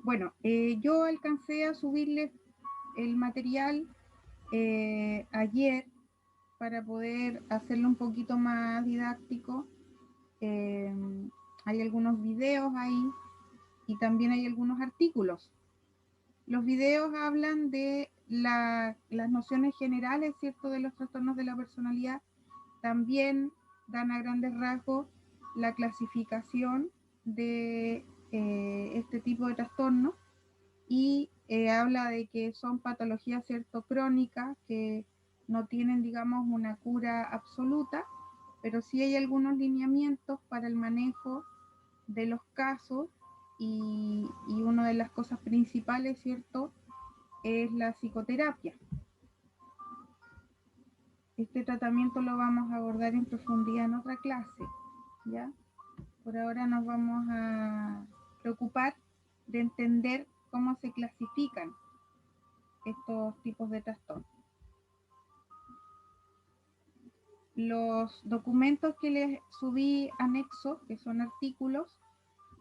Bueno, yo alcancé a subirles el material ayer para poder hacerlo un poquito más didáctico. Eh, Hay algunos videos ahí y también hay algunos artículos. Los videos hablan de las nociones generales, ¿cierto?, de los trastornos de la personalidad. También dan a grandes rasgos la clasificación de este tipo de trastornos y habla de que son patologías, ¿cierto?, crónicas que no tienen, digamos, una cura absoluta, pero sí hay algunos lineamientos para el manejo de los casos y una de las cosas principales, ¿cierto?, es la psicoterapia. Este tratamiento lo vamos a abordar en profundidad en otra clase, ¿ya? Por ahora nos vamos a preocupar de entender cómo se clasifican estos tipos de trastornos. Los documentos que les subí anexos, que son artículos,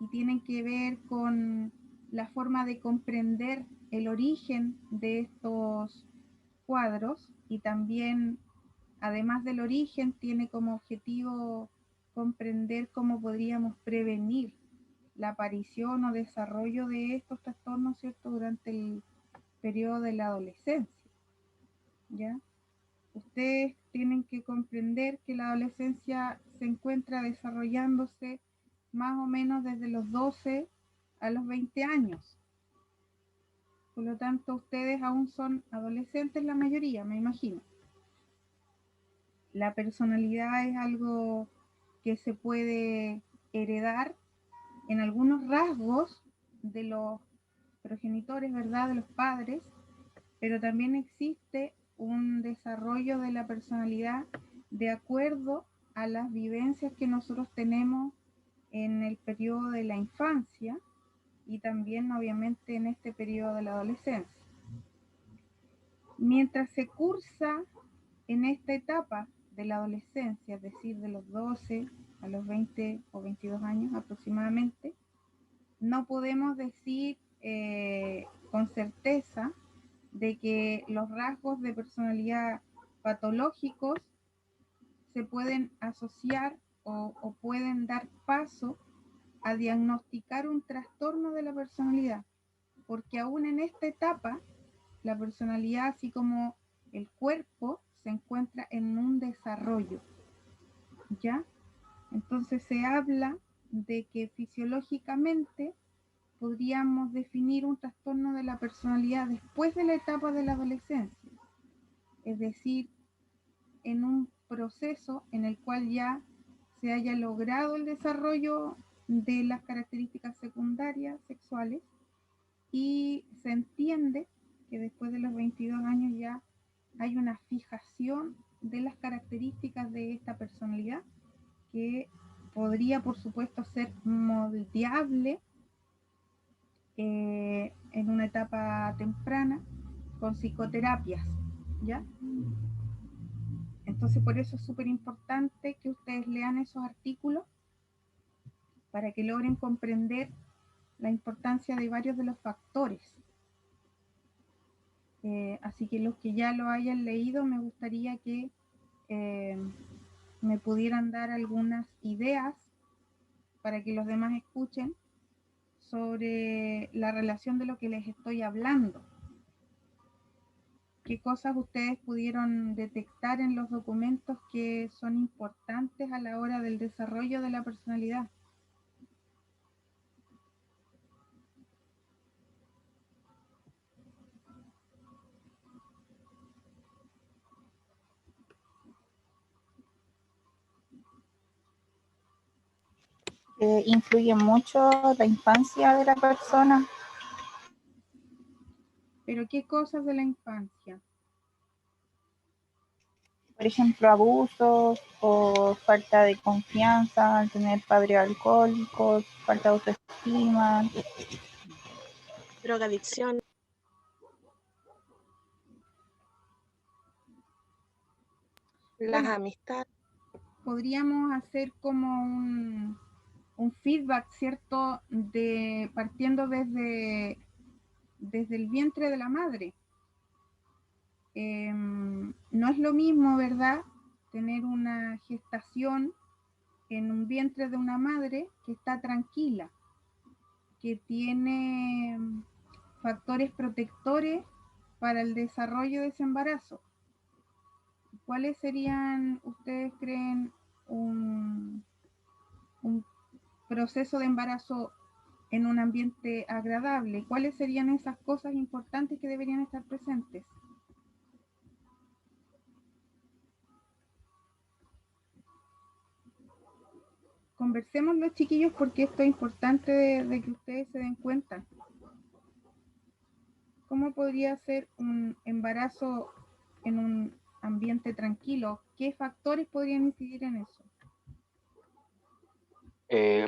y tienen que ver con la forma de comprender el origen de estos cuadros y también, además del origen, tiene como objetivo comprender cómo podríamos prevenir la aparición o desarrollo de estos trastornos, ¿cierto?, durante el periodo de la adolescencia, ¿ya? Ustedes tienen que comprender que la adolescencia se encuentra desarrollándose más o menos desde los 12 a los 20 años. Por lo tanto, ustedes aún son adolescentes la mayoría, me imagino. La personalidad es algo que se puede heredar en algunos rasgos de los progenitores, ¿verdad?, de los padres, pero también existe un desarrollo de la personalidad de acuerdo a las vivencias que nosotros tenemos en el periodo de la infancia y también obviamente en este periodo de la adolescencia. Mientras se cursa en esta etapa de la adolescencia, es decir, de los 12 a los 20 o 22 años aproximadamente, no podemos decir con certeza de que los rasgos de personalidad patológicos se pueden asociar o pueden dar paso a diagnosticar un trastorno de la personalidad, porque aún en esta etapa la personalidad, así como el cuerpo, se encuentra en un desarrollo, ¿ya? Entonces se habla de que fisiológicamente podríamos definir un trastorno de la personalidad después de la etapa de la adolescencia, es decir, en un proceso en el cual ya se haya logrado el desarrollo de las características secundarias sexuales y se entiende que después de los 22 años ya hay una fijación de las características de esta personalidad que podría, por supuesto, ser moldeable en una etapa temprana con psicoterapias, ¿ya? Entonces, por eso es súper importante que ustedes lean esos artículos para que logren comprender la importancia de varios de los factores. Así que los que ya lo hayan leído, me gustaría que eh, me pudieran dar algunas ideas para que los demás escuchen sobre la relación de lo que les estoy hablando. ¿Qué cosas ustedes pudieron detectar en los documentos que son importantes a la hora del desarrollo de la personalidad? Influye mucho la infancia de la persona. ¿Pero qué cosas de la infancia? Por ejemplo, abusos o falta de confianza al tener padres alcohólicos, falta de autoestima. Drogadicción. Las Bueno, amistades. podríamos hacer como un feedback, ¿cierto? Partiendo desde el vientre de la madre. No es lo mismo, ¿verdad?, tener una gestación en un vientre de una madre que está tranquila, que tiene factores protectores para el desarrollo de ese embarazo. ¿Cuáles serían, ustedes creen, un proceso de embarazo en un ambiente agradable? ¿Cuáles serían esas cosas importantes que deberían estar presentes? Conversemos los chiquillos porque esto es importante de que ustedes se den cuenta. ¿Cómo podría ser un embarazo en un ambiente tranquilo? ¿Qué factores podrían incidir en eso?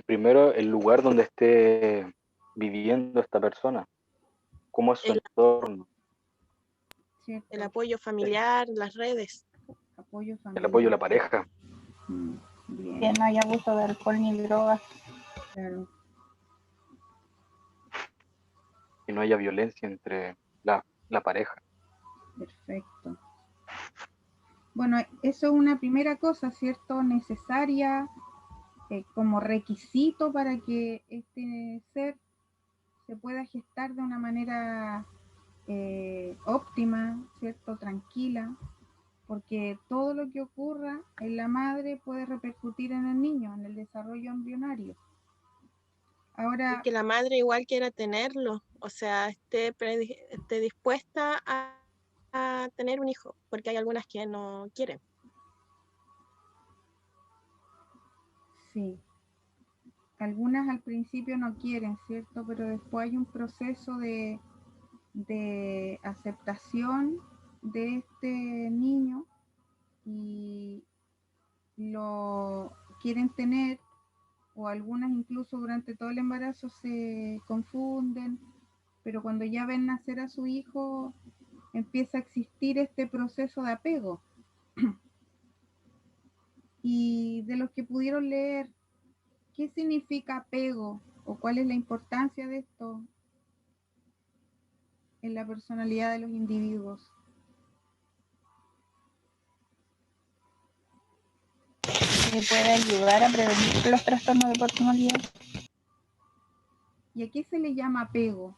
Primero, el lugar donde esté viviendo esta persona, cómo es su entorno, ¿Cierto? El apoyo familiar, las redes. Apoyo el familiar. apoyo de la pareja. Bien. Que no haya abuso de alcohol ni drogas. Claro. Que no haya violencia entre la pareja. Perfecto. Bueno, eso es una primera cosa, ¿cierto? Necesaria como requisito para que este ser se pueda gestar de una manera óptima, ¿cierto? Tranquila, porque todo lo que ocurra en la madre puede repercutir en el niño, en el desarrollo embrionario. Ahora, Y que la madre igual quiera tenerlo, o sea, esté dispuesta a tener un hijo, porque hay algunas que no quieren. sí, algunas al principio no quieren, ¿cierto? Pero después hay un proceso de aceptación de este niño y lo quieren tener, o algunas incluso durante todo el embarazo se confunden, pero cuando ya ven nacer a su hijo empieza a existir este proceso de apego. Y de los que pudieron leer, ¿qué significa apego o cuál es la importancia de esto en la personalidad de los individuos? Que puede ayudar a prevenir los trastornos de personalidad. ¿Y a qué se le llama apego?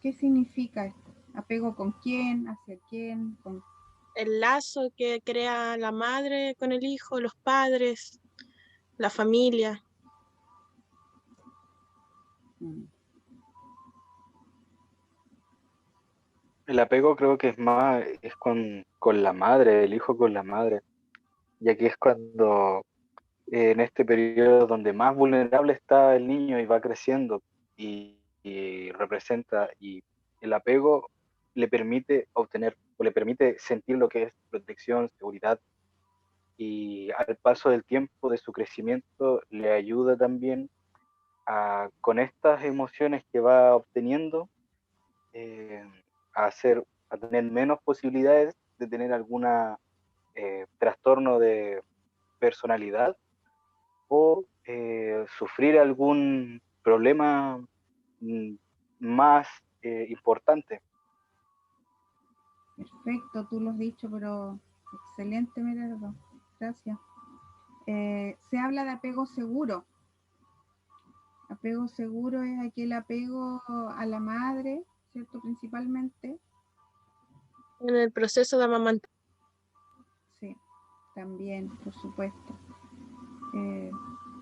¿Qué significa esto? ¿Apego con quién? ¿Hacia quién? ¿Con... El lazo que crea la madre con el hijo, los padres, la familia. El apego creo que es más, es con la madre, el hijo con la madre, ya que es cuando en este periodo donde más vulnerable está el niño y va creciendo y representa, y el apego le permite obtener o le permite sentir lo que es protección, seguridad, y al paso del tiempo de su crecimiento le ayuda también con estas emociones que va obteniendo eh, a tener menos posibilidades de tener alguna trastorno de personalidad o sufrir algún problema más importante. Perfecto, tú lo has dicho, pero excelente, Merardo. Gracias. Se habla de apego seguro. Apego seguro es aquel apego a la madre, ¿cierto? Principalmente. En el proceso de amamantar. Sí, también, por supuesto.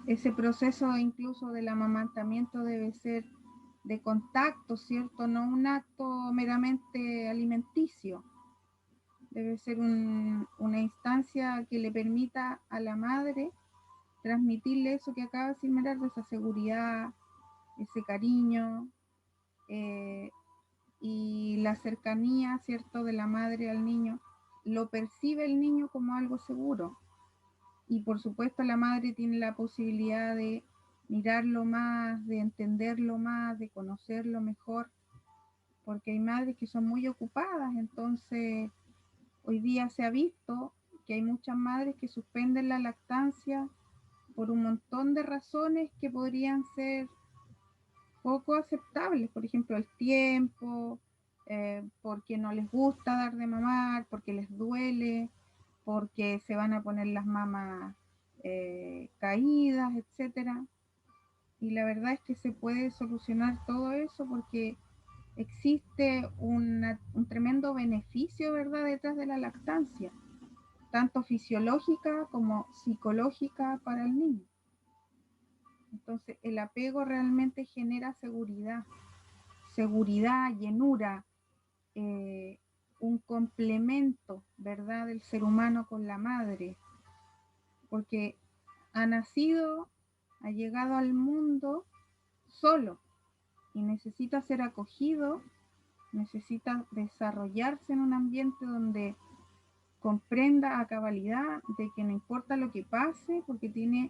Ese proceso incluso del amamantamiento debe ser de contacto, ¿cierto? No un acto meramente alimenticio. Debe ser una instancia que le permita a la madre transmitirle eso que acaba de decir Merardo, esa seguridad, ese cariño y la cercanía, ¿cierto?, de la madre al niño. Lo percibe el niño como algo seguro. Y por supuesto la madre tiene la posibilidad de mirarlo más, de entenderlo más, de conocerlo mejor, porque hay madres que son muy ocupadas, entonces hoy día se ha visto que hay muchas madres que suspenden la lactancia por un montón de razones que podrían ser poco aceptables, por ejemplo, el tiempo, porque no les gusta dar de mamar, porque les duele, porque se van a poner las mamas caídas, etcétera. Y la verdad es que se puede solucionar todo eso porque existe un tremendo beneficio, ¿verdad?, detrás de la lactancia, tanto fisiológica como psicológica para el niño. Entonces, el apego realmente genera seguridad, llenura, un complemento, ¿verdad?, del ser humano con la madre, porque ha nacido, ha llegado al mundo solo y necesita ser acogido, necesita desarrollarse en un ambiente donde comprenda a cabalidad de que no importa lo que pase, porque tiene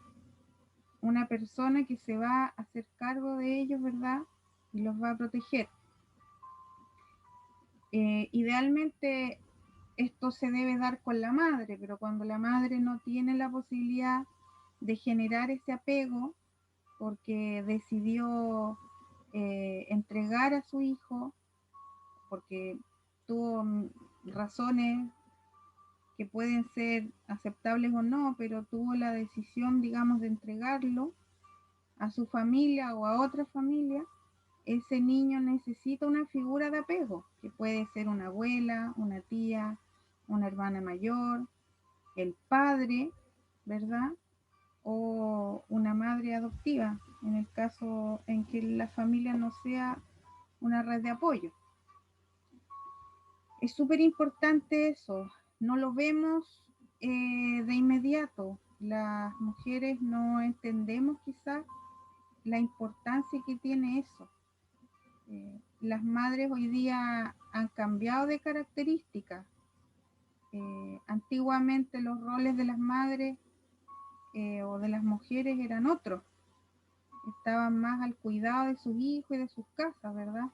una persona que se va a hacer cargo de ellos, ¿verdad? Y los va a proteger. Idealmente esto se debe dar con la madre, pero cuando la madre no tiene la posibilidad de generar ese apego porque decidió entregar a su hijo, porque tuvo razones que pueden ser aceptables o no, pero tuvo la decisión, digamos, de entregarlo a su familia o a otra familia, ese niño necesita una figura de apego, que puede ser una abuela, una tía, una hermana mayor, el padre, ¿verdad? O una madre adoptiva, en el caso en que la familia no sea una red de apoyo. Es súper importante eso, no lo vemos de inmediato. Las mujeres no entendemos quizás la importancia que tiene eso. Las madres hoy día han cambiado de características. Antiguamente los roles de las madres o de las mujeres eran otros. Estaban más al cuidado de sus hijos y de sus casas, ¿verdad?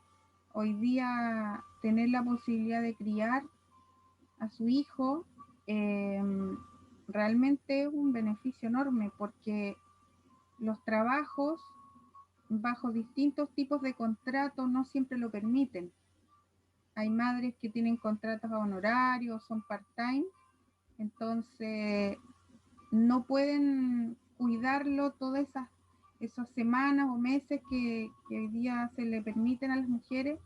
Hoy día tener la posibilidad de criar a su hijo realmente es un beneficio enorme porque los trabajos bajo distintos tipos de contratos no siempre lo permiten. Hay madres que tienen contratos a honorarios, son part-time, entonces no pueden cuidarlo todas esas semanas o meses que hoy día se le permiten a las mujeres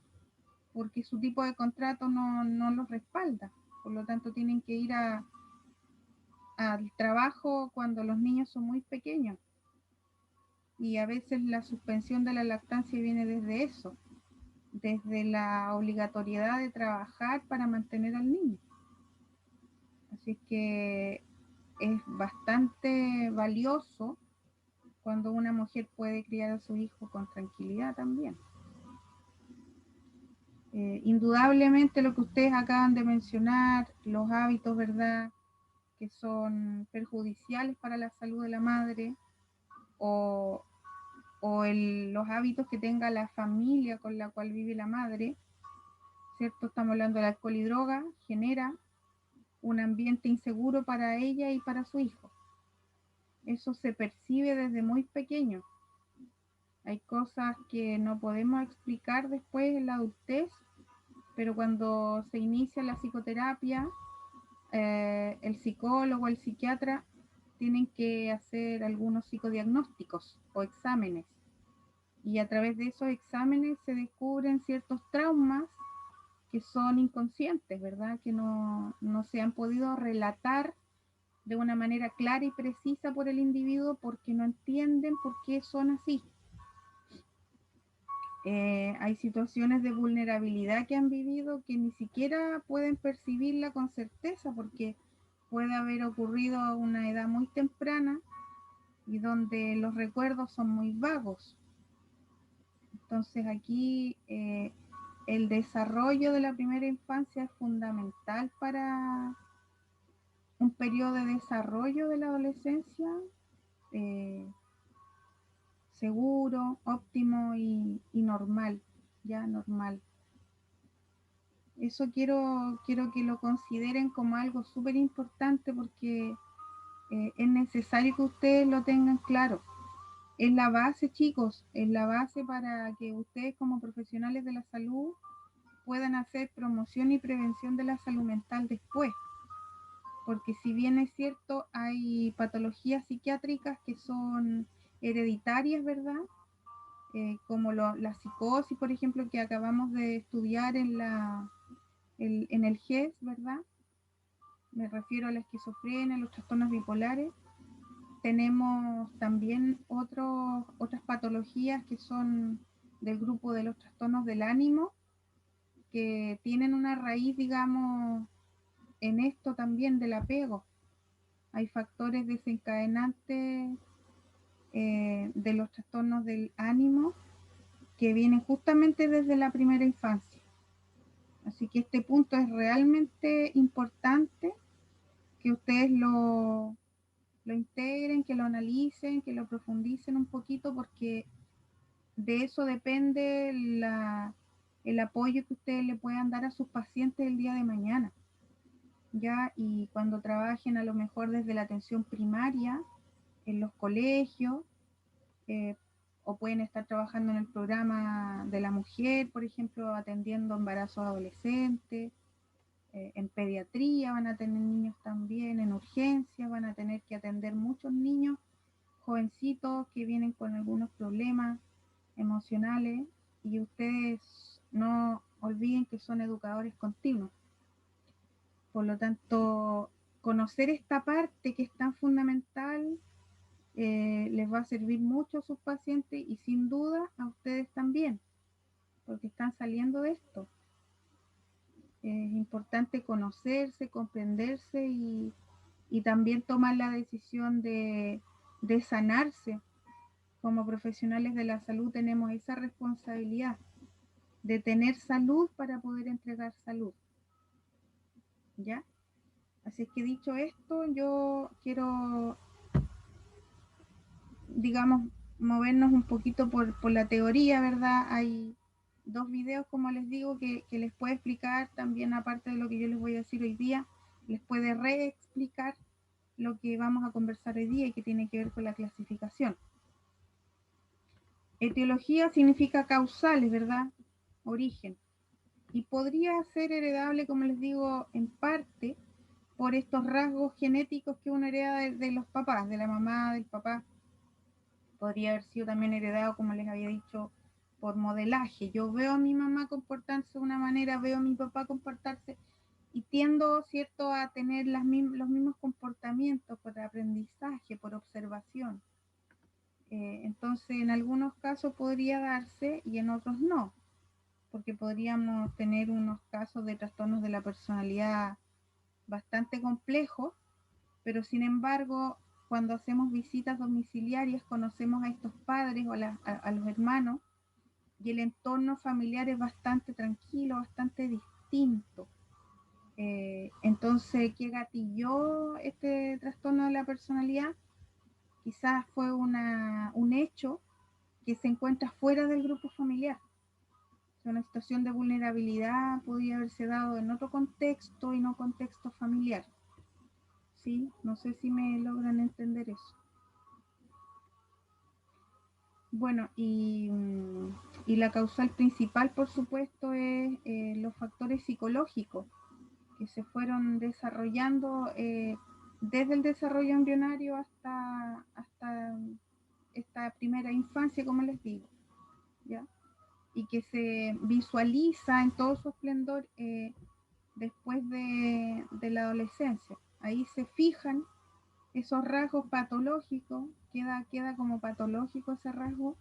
porque su tipo de contrato no los respalda. Por lo tanto, tienen que ir al trabajo cuando los niños son muy pequeños. Y a veces la suspensión de la lactancia viene desde eso, desde la obligatoriedad de trabajar para mantener al niño. Así que es bastante valioso cuando una mujer puede criar a su hijo con tranquilidad también. Indudablemente lo que ustedes acaban de mencionar, los hábitos, ¿verdad?, que son perjudiciales para la salud de la madre, o los hábitos que tenga la familia con la cual vive la madre, ¿cierto? Estamos hablando de alcohol y droga, genera un ambiente inseguro para ella y para su hijo. Eso se percibe desde muy pequeño. Hay cosas que no podemos explicar después en la adultez, pero cuando se inicia la psicoterapia, el psicólogo, el psiquiatra, tienen que hacer algunos psicodiagnósticos o exámenes. Y a través de esos exámenes se descubren ciertos traumas que son inconscientes, ¿verdad? Que no se han podido relatar de una manera clara y precisa por el individuo porque no entienden por qué son así. Hay situaciones de vulnerabilidad que han vivido que ni siquiera pueden percibirla con certeza porque puede haber ocurrido a una edad muy temprana y donde los recuerdos son muy vagos. Entonces aquí el desarrollo de la primera infancia es fundamental para un periodo de desarrollo de la adolescencia seguro, óptimo y normal, ya normal. Eso quiero que lo consideren como algo súper importante porque es necesario que ustedes lo tengan claro. Es la base, chicos, es la base para que ustedes como profesionales de la salud puedan hacer promoción y prevención de la salud mental después. Porque si bien es cierto, hay patologías psiquiátricas que son hereditarias, ¿verdad? Como la psicosis, por ejemplo, que acabamos de estudiar en el GES, ¿verdad? Me refiero a la esquizofrenia, los trastornos bipolares. Tenemos también otras patologías que son del grupo de los trastornos del ánimo, que tienen una raíz, digamos, en esto también del apego. Hay factores desencadenantes de los trastornos del ánimo que vienen justamente desde la primera infancia. Así que este punto es realmente importante que ustedes lo integren, que lo analicen, que lo profundicen un poquito, porque de eso depende el apoyo que ustedes le puedan dar a sus pacientes el día de mañana. ¿Ya? Y cuando trabajen a lo mejor desde la atención primaria, en los colegios, o pueden estar trabajando en el programa de la mujer, por ejemplo, atendiendo embarazos adolescentes, en pediatría van a tener niños también, en urgencia van a tener que atender muchos niños jovencitos que vienen con algunos problemas emocionales, y ustedes no olviden que son educadores continuos. Por lo tanto, conocer esta parte que es tan fundamental les va a servir mucho a sus pacientes y sin duda a ustedes también, porque están saliendo de esto. Es importante conocerse, comprenderse y también tomar la decisión de sanarse. Como profesionales de la salud tenemos esa responsabilidad de tener salud para poder entregar salud. ¿Ya? Así que dicho esto, yo quiero, digamos, movernos un poquito por la teoría, ¿verdad? Hay dos videos, como les digo, que les puede explicar también, aparte de lo que yo les voy a decir hoy día, les puede reexplicar lo que vamos a conversar hoy día y que tiene que ver con la clasificación. Etiología significa causales, ¿verdad? Origen. Y podría ser heredable, como les digo, en parte por estos rasgos genéticos que uno hereda de los papás, de la mamá, del papá. Podría haber sido también heredado, como les había dicho, por modelaje. Yo veo a mi mamá comportarse de una manera, veo a mi papá comportarse y tiendo, ¿cierto?, a tener los mismos comportamientos por aprendizaje, por observación. Entonces, en algunos casos podría darse y en otros no, porque podríamos tener unos casos de trastornos de la personalidad bastante complejos, pero sin embargo, cuando hacemos visitas domiciliarias conocemos a estos padres o a los hermanos y el entorno familiar es bastante tranquilo, bastante distinto. Entonces, ¿qué gatilló este trastorno de la personalidad? Quizás fue un hecho que se encuentra fuera del grupo familiar. O sea, una situación de vulnerabilidad podría haberse dado en otro contexto y no contexto familiar. ¿Sí? No sé si me logran entender eso. Bueno, y la causal principal, por supuesto, es los factores psicológicos que se fueron desarrollando desde el desarrollo embrionario hasta esta primera infancia, como les digo, ¿ya? Y que se visualiza en todo su esplendor después de la adolescencia. Ahí se fijan esos rasgos patológicos, queda como patológico ese rasgo,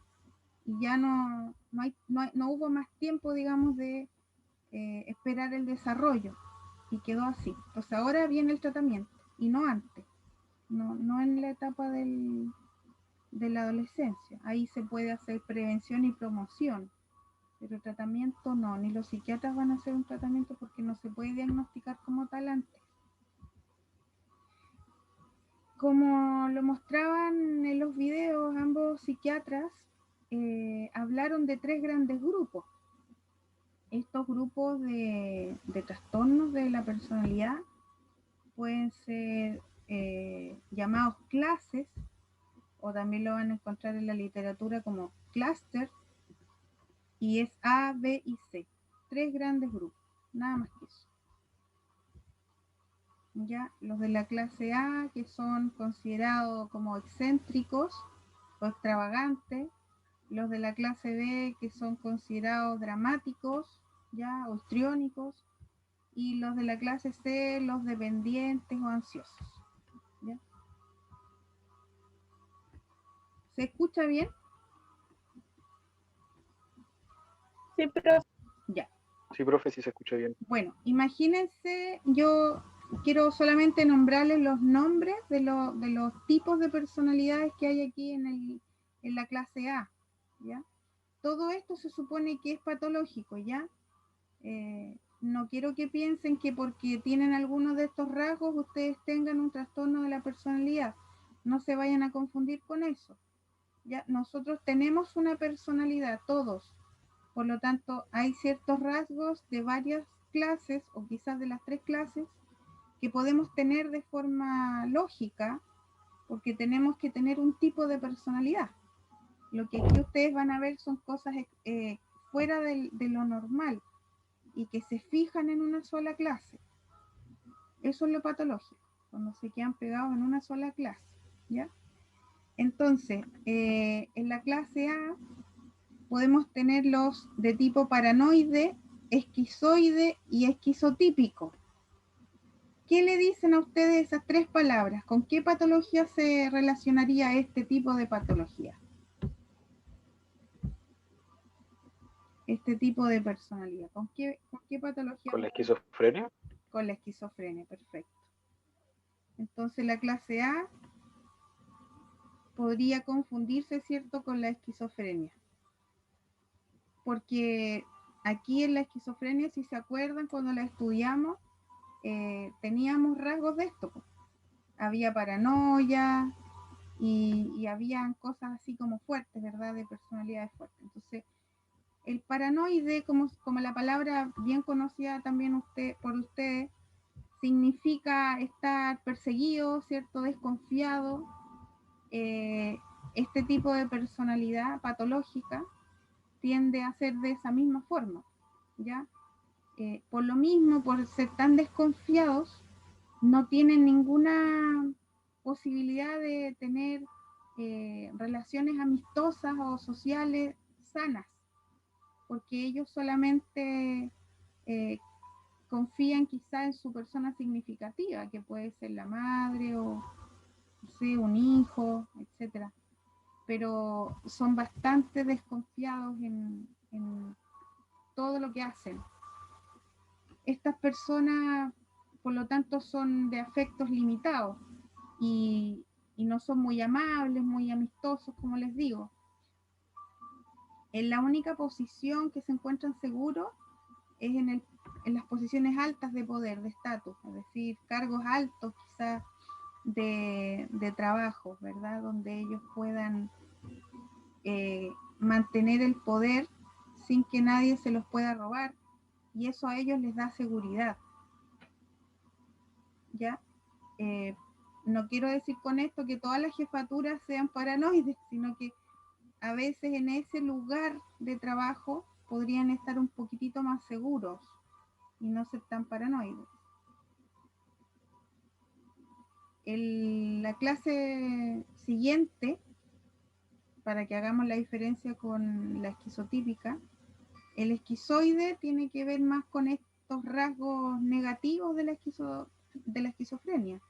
y ya no hubo más tiempo, digamos, de esperar el desarrollo, y quedó así. Entonces ahora viene el tratamiento, y no antes, no en la etapa de la adolescencia. Ahí se puede hacer prevención y promoción, pero tratamiento no, ni los psiquiatras van a hacer un tratamiento porque no se puede diagnosticar como tal antes. Como lo mostraban en los videos, ambos psiquiatras hablaron de 3 grandes grupos. Estos grupos de trastornos de la personalidad pueden ser llamados clases, o también lo van a encontrar en la literatura como clúster, y es A, B y C. 3 grandes grupos, nada más que eso. Ya, los de la clase A, que son considerados como excéntricos o extravagantes, los de la clase B, que son considerados dramáticos, ya, o histriónicos, y los de la clase C, los dependientes o ansiosos. ¿Ya? ¿Se escucha bien? Sí, pero Ya. Sí, profe, sí se escucha bien. Bueno, imagínense, yo quiero solamente nombrarles los nombres de los tipos de personalidades que hay aquí en la clase A, ¿ya? Todo esto se supone que es patológico, ¿ya? No quiero que piensen que porque tienen algunos de estos rasgos ustedes tengan un trastorno de la personalidad. No se vayan a confundir con eso. ¿Ya? Nosotros tenemos una personalidad, todos. Por lo tanto, hay ciertos rasgos de varias clases, o quizás de las 3 clases, que podemos tener de forma lógica, porque tenemos que tener un tipo de personalidad. Lo que aquí ustedes van a ver son cosas fuera de lo normal y que se fijan en una sola clase. Eso es lo patológico, cuando se quedan pegados en una sola clase, ¿ya? Entonces, en la clase A podemos tener los de tipo paranoide, esquizoide y esquizotípico. ¿Qué le dicen a ustedes esas 3 palabras? ¿Con qué patología se relacionaría este tipo de patología? Este tipo de personalidad. ¿Con qué patología? ¿Con la esquizofrenia? Con la esquizofrenia, perfecto. Entonces la clase A podría confundirse, ¿cierto?, con la esquizofrenia. Porque aquí en la esquizofrenia, si se acuerdan, cuando la estudiamos, teníamos rasgos de esto. Había paranoia y habían cosas así como fuertes, ¿verdad?, de personalidades fuertes. Entonces, el paranoide, como la palabra bien conocida también por ustedes, significa estar perseguido, ¿cierto?, desconfiado. Este tipo de personalidad patológica tiende a ser de esa misma forma, ¿ya? Por lo mismo, por ser tan desconfiados, no tienen ninguna posibilidad de tener relaciones amistosas o sociales sanas, porque ellos solamente confían quizá en su persona significativa, que puede ser la madre o no sé, un hijo, etcétera. Pero son bastante desconfiados en todo lo que hacen. Estas personas, por lo tanto, son de afectos limitados y no son muy amables, muy amistosos, como les digo. En la única posición que se encuentran seguros es en las posiciones altas de poder, de estatus, es decir, cargos altos quizás de trabajo, ¿verdad? Donde ellos puedan mantener el poder sin que nadie se los pueda robar, y eso a ellos les da seguridad. ¿Ya? No quiero decir con esto que todas las jefaturas sean paranoides, sino que a veces en ese lugar de trabajo podrían estar un poquitito más seguros y no ser tan paranoides. La clase siguiente, para que hagamos la diferencia con la esquizotípica, el esquizoide tiene que ver más con estos rasgos negativos de la esquizofrenia.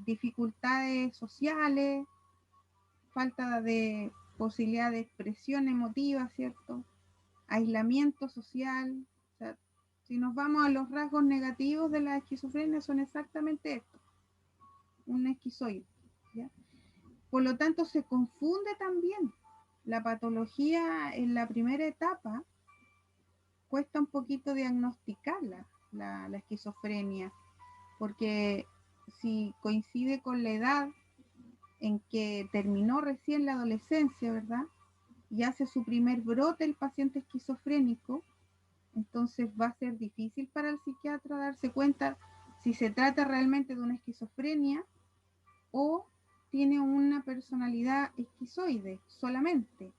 Dificultades sociales, falta de posibilidad de expresión emotiva, ¿cierto? Aislamiento social. O sea, si nos vamos a los rasgos negativos de la esquizofrenia, son exactamente esto, un esquizoide, ¿ya? Por lo tanto, se confunde también. La patología en la primera etapa cuesta un poquito diagnosticarla, la esquizofrenia, porque si coincide con la edad en que terminó recién la adolescencia, ¿verdad? Y hace su primer brote el paciente esquizofrénico, entonces va a ser difícil para el psiquiatra darse cuenta si se trata realmente de una esquizofrenia o tiene una personalidad esquizoide solamente.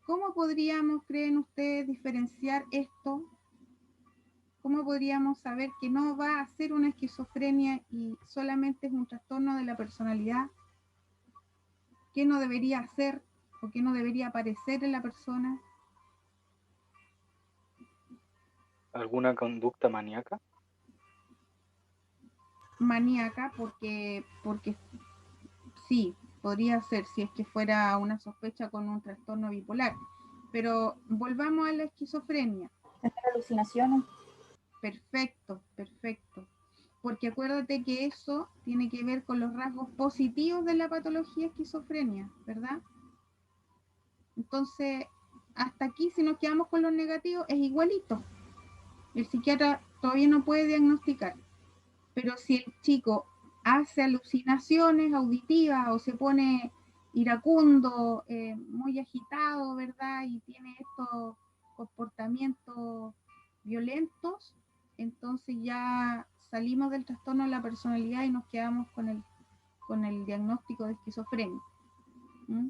¿Cómo podríamos, creen ustedes, diferenciar esto? ¿Cómo podríamos saber que no va a ser una esquizofrenia y solamente es un trastorno de la personalidad? ¿Qué no debería hacer o qué no debería aparecer en la persona? ¿Alguna conducta maníaca? Maníaca, porque sí, podría ser si es que fuera una sospecha con un trastorno bipolar. Pero volvamos a la esquizofrenia. Tener alucinaciones. Perfecto, perfecto. Porque acuérdate que eso tiene que ver con los rasgos positivos de la patología esquizofrenia, ¿verdad? Entonces, hasta aquí, si nos quedamos con los negativos, es igualito. El psiquiatra todavía no puede diagnosticar. Pero si el chico hace alucinaciones auditivas o se pone iracundo, muy agitado, ¿verdad? Y tiene estos comportamientos violentos, entonces ya salimos del trastorno de la personalidad y nos quedamos con el diagnóstico de esquizofrenia. ¿Mm?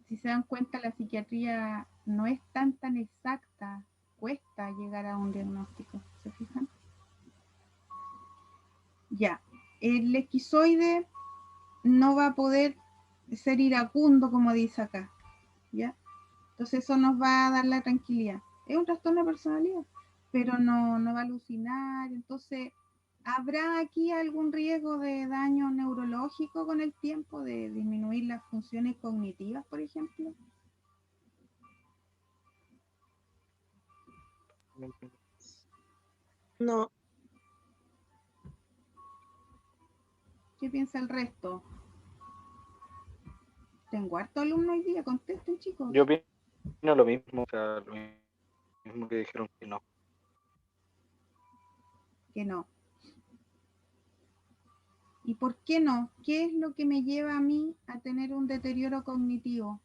Si se dan cuenta, la psiquiatría no es tan exacta, cuesta llegar a un diagnóstico, ¿se fijan? Ya, el esquizoide no va a poder ser iracundo, como dice acá, ¿ya? Entonces eso nos va a dar la tranquilidad. Es un trastorno de personalidad, pero no va a alucinar. Entonces, ¿habrá aquí algún riesgo de daño neurológico con el tiempo, de disminuir las funciones cognitivas, por ejemplo? No, ¿Qué piensa el resto? Tengo harto alumno hoy día, contesten, chicos. Yo opino lo mismo, o sea, lo mismo que dijeron que no. Que no. ¿Y por qué no? ¿Qué es lo que me lleva a mí a tener un deterioro cognitivo?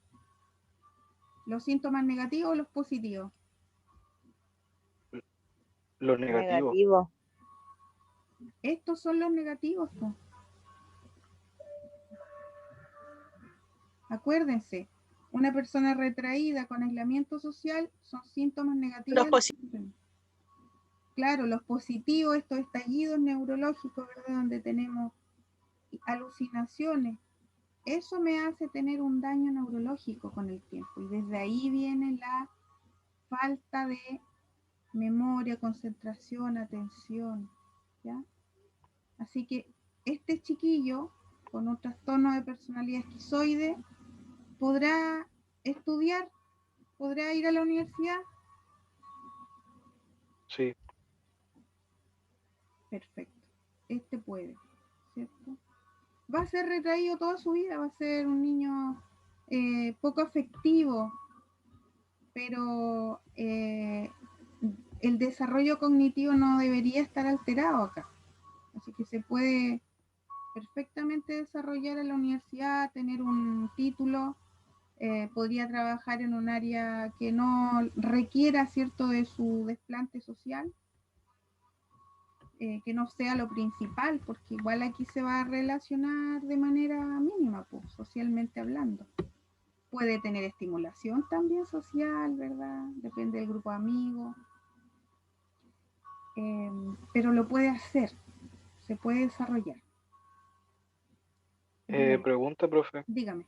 ¿Los síntomas negativos o los positivos? Lo negativo. Negativo. Estos son los negativos, pues. Acuérdense, una persona retraída con aislamiento social son síntomas negativos. los positivos. Claro, los positivos, estos estallidos neurológicos, ¿verdad? Donde tenemos alucinaciones. Eso me hace tener un daño neurológico con el tiempo. Y desde ahí viene la falta de memoria, concentración, atención, ¿ya? Así que este chiquillo con un trastorno de personalidad esquizoide podrá estudiar, podrá ir a la universidad. Sí. Perfecto. Este puede, ¿cierto? Va a ser retraído toda su vida, va a ser un niño poco afectivo, pero el desarrollo cognitivo no debería estar alterado acá. Así que se puede perfectamente desarrollar en la universidad, tener un título, podría trabajar en un área que no requiera, ¿cierto?, de su desplante social, que no sea lo principal, porque igual aquí se va a relacionar de manera mínima, pues, socialmente hablando. Puede tener estimulación también social, ¿verdad? Depende del grupo de amigos. Pero lo puede hacer, se puede desarrollar. Dígame. Pregunta, profe. Dígame.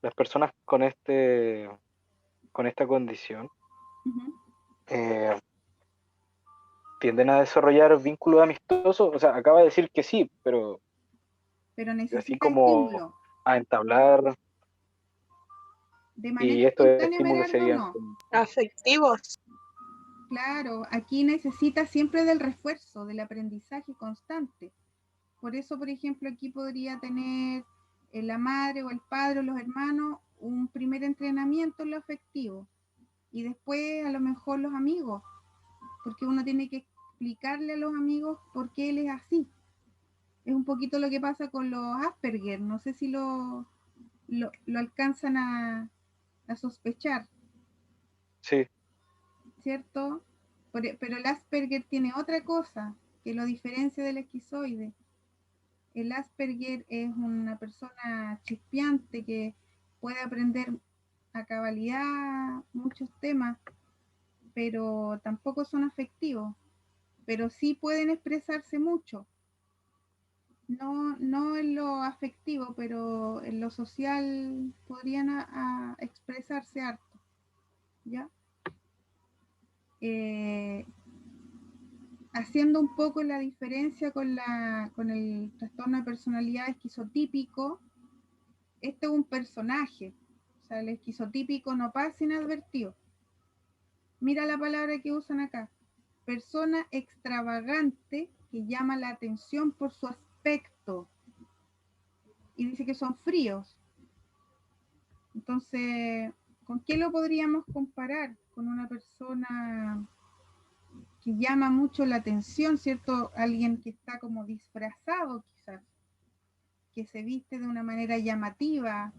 Las personas con esta condición Uh-huh. tienden a desarrollar vínculos amistosos. O sea, acaba de decir que sí, pero necesita así como estímulo. a entablar. De manera Y estos espontánea, estímulos Berardo, serían no. Afectivos. Claro, aquí necesita siempre del refuerzo, del aprendizaje constante. Por eso, por ejemplo, aquí podría tener la madre o el padre o los hermanos un primer entrenamiento en lo afectivo y después a lo mejor los amigos, porque uno tiene que explicarle a los amigos por qué él es así. Es un poquito lo que pasa con los Asperger, no sé si lo alcanzan a sospechar, Sí. ¿cierto? Pero el Asperger tiene otra cosa que lo diferencia del esquizoide. El Asperger es una persona chispeante que puede aprender a cabalidad muchos temas, pero tampoco son afectivos, pero sí pueden expresarse mucho. No en lo afectivo, pero en lo social podrían expresarse harto, ¿ya? Haciendo un poco la diferencia con el trastorno de personalidad esquizotípico, este es un personaje, o sea, el esquizotípico no pasa inadvertido. Mira la palabra que usan acá, persona extravagante que llama la atención por su aspecto, y dice que son fríos. Entonces, ¿con qué lo podríamos comparar? Con una persona que llama mucho la atención, ¿cierto? Alguien que está como disfrazado quizás, que se viste de una manera llamativa,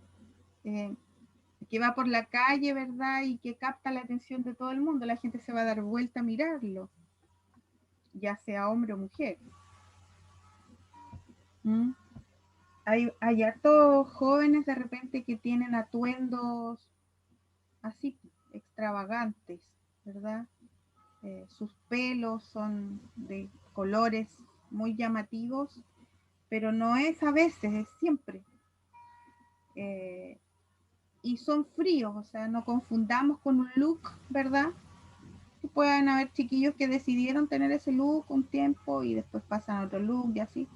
que va por la calle, ¿verdad? Y que capta la atención de todo el mundo. La gente se va a dar vuelta a mirarlo, ya sea hombre o mujer. ¿Mm? Hay hartos jóvenes de repente que tienen atuendos así, extravagantes, ¿verdad? Sus pelos son de colores muy llamativos, pero no es a veces, es siempre. Y son fríos, o sea, no confundamos con un look, ¿verdad? Que pueden haber chiquillos que decidieron tener ese look un tiempo y después pasan a otro look y así.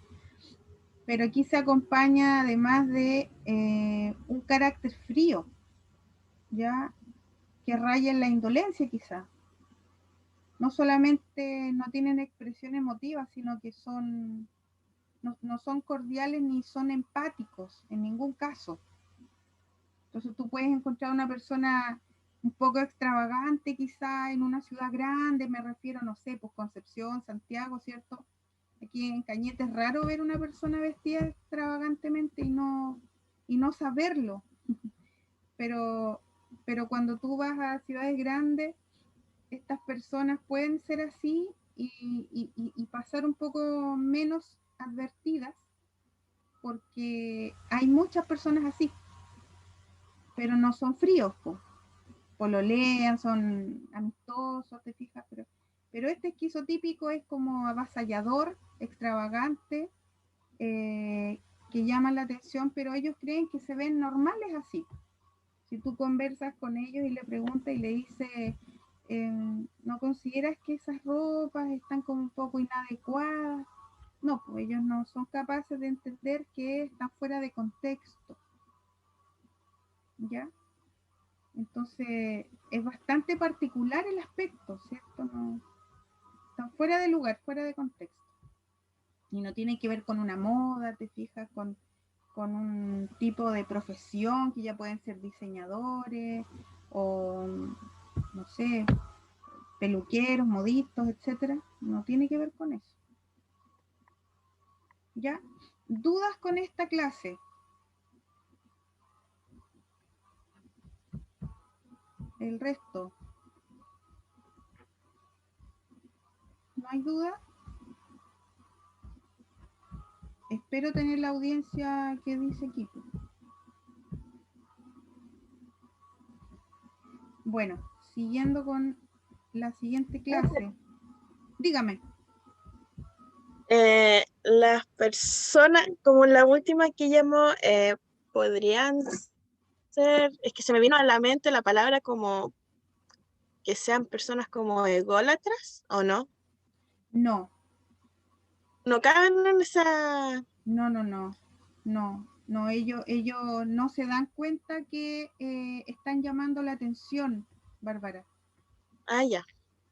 Pero aquí se acompaña además de un carácter frío, ¿ya? Que raya en la indolencia quizá. No solamente no tienen expresión emotiva, sino que no son cordiales ni son empáticos en ningún caso. Entonces tú puedes encontrar una persona un poco extravagante quizá en una ciudad grande, me refiero, no sé, pues Concepción, Santiago, ¿cierto? Aquí en Cañete es raro ver una persona vestida extravagantemente y no saberlo. Pero, pero cuando tú vas a ciudades grandes, estas personas pueden ser así y pasar un poco menos advertidas porque hay muchas personas así, pero no son fríos, po. Pololean, son amistosos, te fijas, pero este esquizotípico es como avasallador, extravagante, que llama la atención, pero ellos creen que se ven normales así. Si tú conversas con ellos y le preguntas y le dices, ¿no consideras que esas ropas están como un poco inadecuadas? No, pues ellos no son capaces de entender que están fuera de contexto, ¿ya? Entonces, es bastante particular el aspecto, ¿cierto? No, están fuera de lugar, fuera de contexto. Y no tiene que ver con una moda, te fijas, con un tipo de profesión, que ya pueden ser diseñadores o, no sé, peluqueros, modistas, etcétera. No tiene que ver con eso. ¿Ya? ¿Dudas con esta clase? El resto. ¿No hay duda? Espero tener la audiencia que dice equipo. Bueno, siguiendo con la siguiente clase. Dígame. Las personas, como la última que llamó, podrían ser, es que se me vino a la mente la palabra como que sean personas como ególatras, ¿o no? No, No caben en esa... no, ellos no se dan cuenta que están llamando la atención, Bárbara, Ah, ya,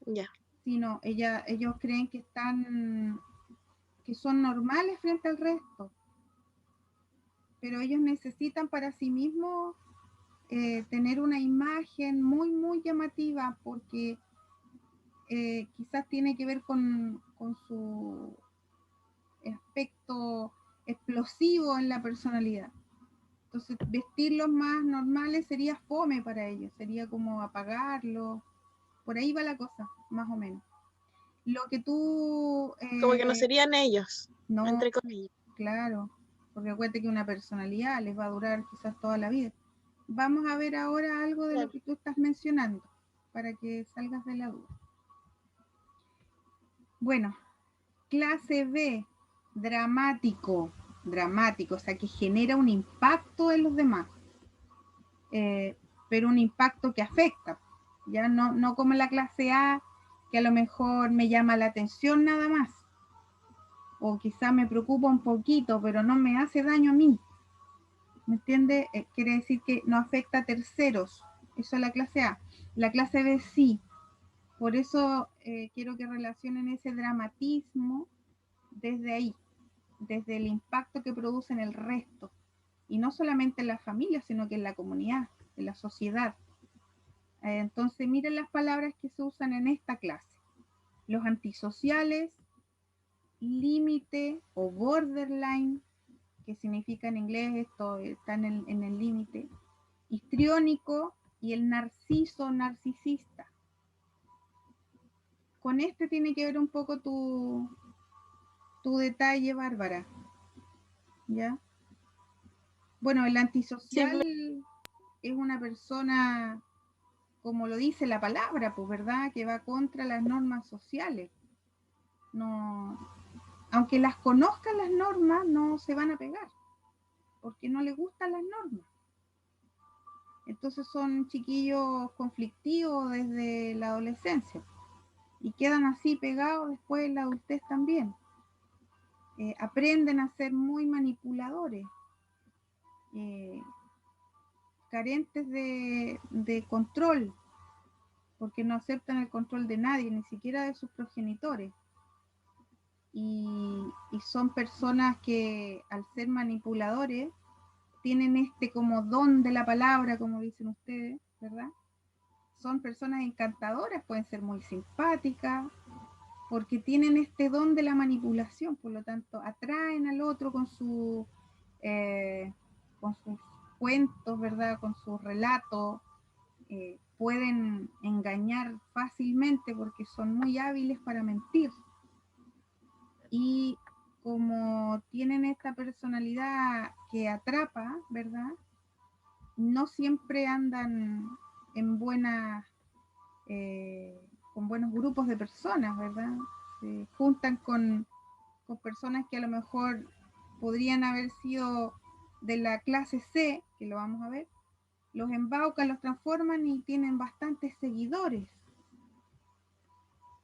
ya. sino ellos creen que son normales frente al resto, pero ellos necesitan para sí mismos tener una imagen muy, muy llamativa porque quizás tiene que ver con su aspecto explosivo en la personalidad. Entonces, vestirlos más normales sería fome para ellos, sería como apagarlos. Por ahí va la cosa, más o menos. Lo que tú... Como que no serían ellos, no, entre comillas. claro, porque acuérdate que una personalidad les va a durar quizás toda la vida. Vamos a ver ahora algo de Claro. lo que tú estás mencionando, para que salgas de la duda. Bueno, clase B, dramático, o sea, que genera un impacto en los demás, pero un impacto que afecta, ya no como la clase A, que a lo mejor me llama la atención nada más, o quizá me preocupa un poquito, pero no me hace daño a mí. ¿Me entiende? Quiere decir que no afecta a terceros. Eso es la clase A. La clase B sí. Por eso quiero que relacionen ese dramatismo desde ahí, desde el impacto que produce en el resto. Y no solamente en la familia, sino que en la comunidad, en la sociedad. Entonces, miren las palabras que se usan en esta clase. Los antisociales, límite o borderline, que significa en inglés esto está en el límite, histriónico y el narciso, narcisista. Con este tiene que ver un poco tu detalle, Bárbara. ¿Ya? Bueno, el antisocial es una persona, como lo dice la palabra, pues, ¿verdad? Que va contra las normas sociales. No, aunque las conozcan las normas, no se van a pegar, porque no les gustan las normas. Entonces son chiquillos conflictivos desde la adolescencia y quedan así pegados después en la adultez también. Aprenden a ser muy manipuladores, carentes de control, porque no aceptan el control de nadie, ni siquiera de sus progenitores. Y son personas que al ser manipuladores tienen este como don de la palabra, como dicen ustedes, ¿verdad? Son personas encantadoras, pueden ser muy simpáticas, porque tienen este don de la manipulación, por lo tanto atraen al otro con sus cuentos, ¿verdad? Con sus relatos, pueden engañar fácilmente porque son muy hábiles para mentir. Y como tienen esta personalidad que atrapa, ¿verdad? No siempre andan en buenas, con buenos grupos de personas, ¿verdad? Se juntan con personas que a lo mejor podrían haber sido de la clase C, que lo vamos a ver, los embaucan, los transforman y tienen bastantes seguidores.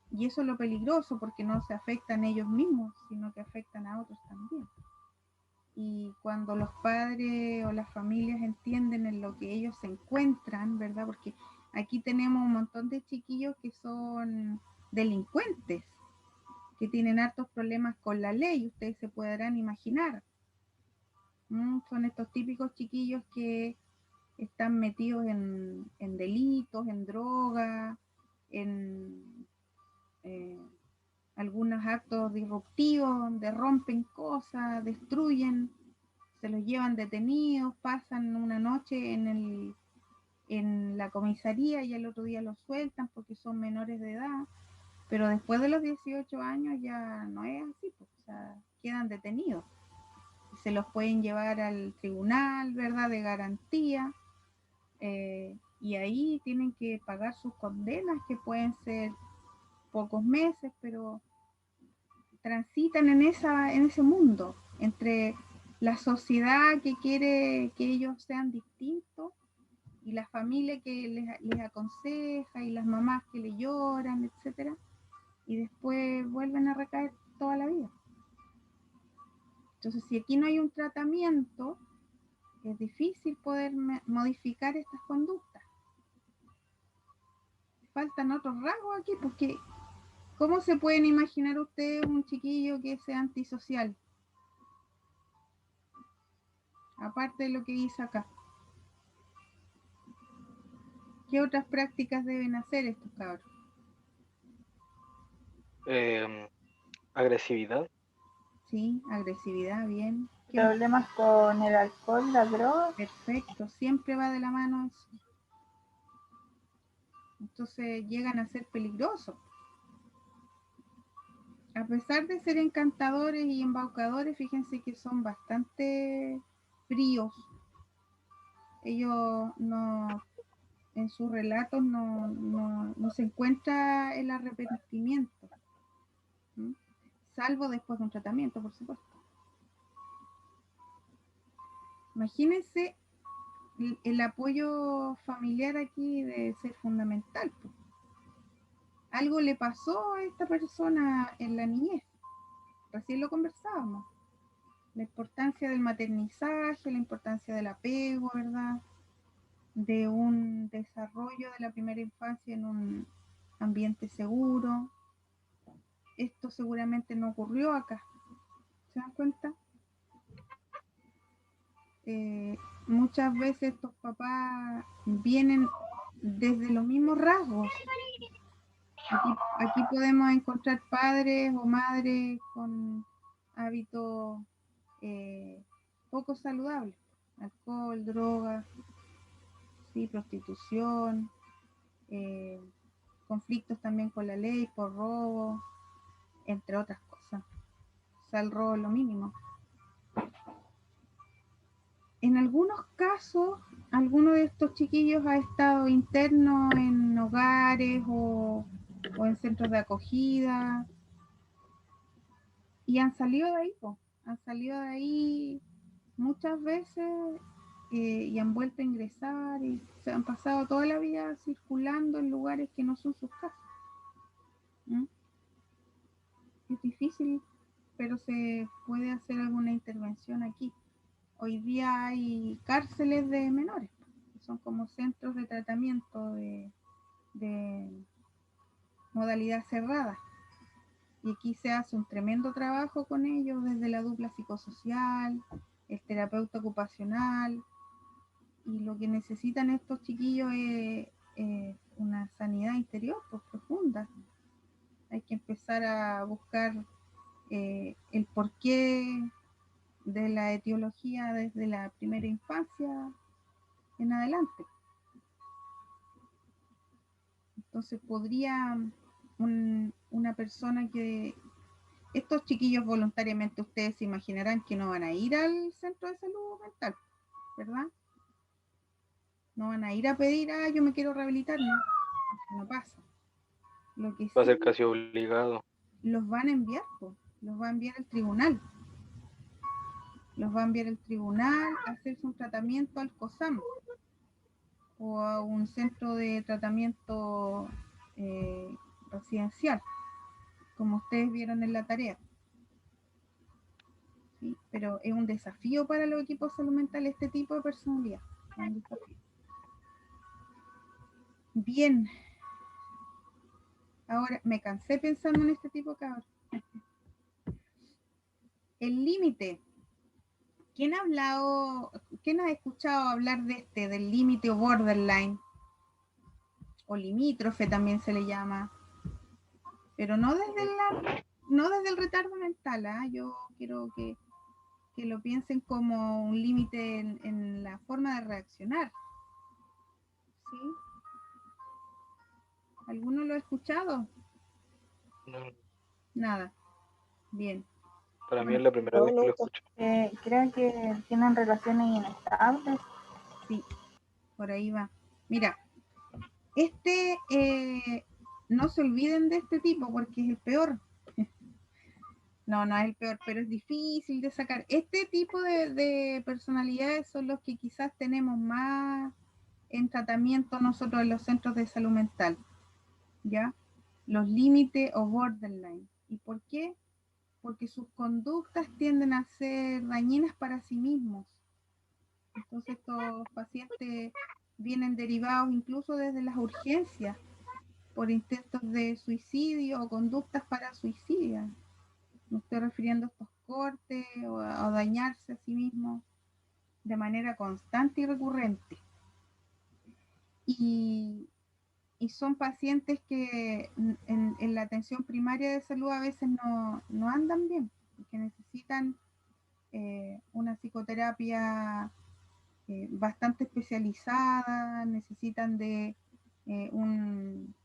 Y eso es lo peligroso, porque no se afectan ellos mismos, sino que afectan a otros también. Y cuando los padres o las familias entienden en lo que ellos se encuentran, ¿verdad? Porque aquí tenemos un montón de chiquillos que son delincuentes, que tienen hartos problemas con la ley, ustedes se podrán imaginar. Son estos típicos chiquillos que están metidos en delitos, en drogas, en algunos actos disruptivos, donde rompen cosas, destruyen, se los llevan detenidos, pasan una noche en la comisaría y al otro día los sueltan porque son menores de edad, pero después de los 18 años ya no es así, pues, o sea, quedan detenidos. Se los pueden llevar al tribunal, ¿verdad?, de garantía, y ahí tienen que pagar sus condenas, que pueden ser pocos meses, pero transitan en ese mundo, entre la sociedad que quiere que ellos sean distintos y la familia que les aconseja y las mamás que le lloran, etcétera, y después vuelven a recaer toda la vida. Entonces, si aquí no hay un tratamiento, es difícil poder modificar estas conductas. Faltan otros rasgos aquí, porque ¿cómo se pueden imaginar ustedes un chiquillo que sea antisocial? Aparte de lo que dice acá. ¿Qué otras prácticas deben hacer estos cabros? Agresividad. Sí, agresividad, bien. Problemas con el alcohol, la droga. Perfecto, siempre va de la mano eso. Entonces llegan a ser peligrosos. A pesar de ser encantadores y embaucadores, fíjense que son bastante fríos. Ellos no, en sus relatos no se encuentra el arrepentimiento, ¿m? Salvo después de un tratamiento, por supuesto. Imagínense el apoyo familiar aquí debe ser fundamental, pues. Algo le pasó a esta persona en la niñez, recién lo conversábamos. La importancia del maternizaje, la importancia del apego, ¿verdad? De un desarrollo de la primera infancia en un ambiente seguro. Esto seguramente no ocurrió acá. ¿Se dan cuenta? Muchas veces estos papás vienen desde los mismos rasgos. Aquí podemos encontrar padres o madres con hábitos poco saludables, alcohol, drogas, ¿sí? Prostitución, conflictos también con la ley por robo, entre otras cosas. O sea, el robo es lo mínimo. En algunos casos, alguno de estos chiquillos ha estado interno en hogares o en centros de acogida y han salido de ahí, po. Han salido de ahí muchas veces y han vuelto a ingresar y se han pasado toda la vida circulando en lugares que no son sus casas. ¿Mm? Es difícil, pero se puede hacer alguna intervención aquí. Hoy día hay cárceles de menores, que son como centros de tratamiento de modalidad cerrada. Y aquí se hace un tremendo trabajo con ellos desde la dupla psicosocial, el terapeuta ocupacional, y lo que necesitan estos chiquillos es una sanidad interior pues, profunda. Hay que empezar a buscar el porqué de la etiología desde la primera infancia en adelante. Entonces podría una persona que... Estos chiquillos voluntariamente ustedes se imaginarán que no van a ir al centro de salud mental, ¿verdad? No van a ir a pedir, yo me quiero rehabilitar, no pasa. Lo que Va a ser sí casi obligado. los van a enviar, pues, los va a enviar el tribunal. Los va a enviar el tribunal a hacerse un tratamiento al COSAM o a un centro de tratamiento residencial, como ustedes vieron en la tarea. ¿Sí? Pero es un desafío para los equipos de salud mental este tipo de personalidad. Es un desafío. Bien. Ahora me cansé pensando en este tipo de cabros. El límite. ¿Quién ha escuchado hablar del límite o borderline? O limítrofe también se le llama. Pero no desde el retardo mental, ¿eh? Yo quiero que lo piensen como un límite en la forma de reaccionar. ¿Sí? ¿Alguno lo ha escuchado? No, Nada. Bien. para mí es la primera vez que lo escucho. Creo que tienen relaciones inestables. Sí, por ahí va. Mira, no se olviden de este tipo porque es el peor. No es el peor, pero es difícil de sacar. Este tipo de personalidades son los que quizás tenemos más en tratamiento nosotros en los centros de salud mental, ¿ya? Los límites o borderline. ¿Y por qué? Porque sus conductas tienden a ser dañinas para sí mismos. Entonces estos pacientes vienen derivados incluso desde las urgencias por intentos de suicidio o conductas para suicidio. Me estoy refiriendo a estos cortes o a dañarse a sí mismo de manera constante y recurrente. Y son pacientes que en la atención primaria de salud a veces no andan bien, que necesitan una psicoterapia bastante especializada, necesitan de un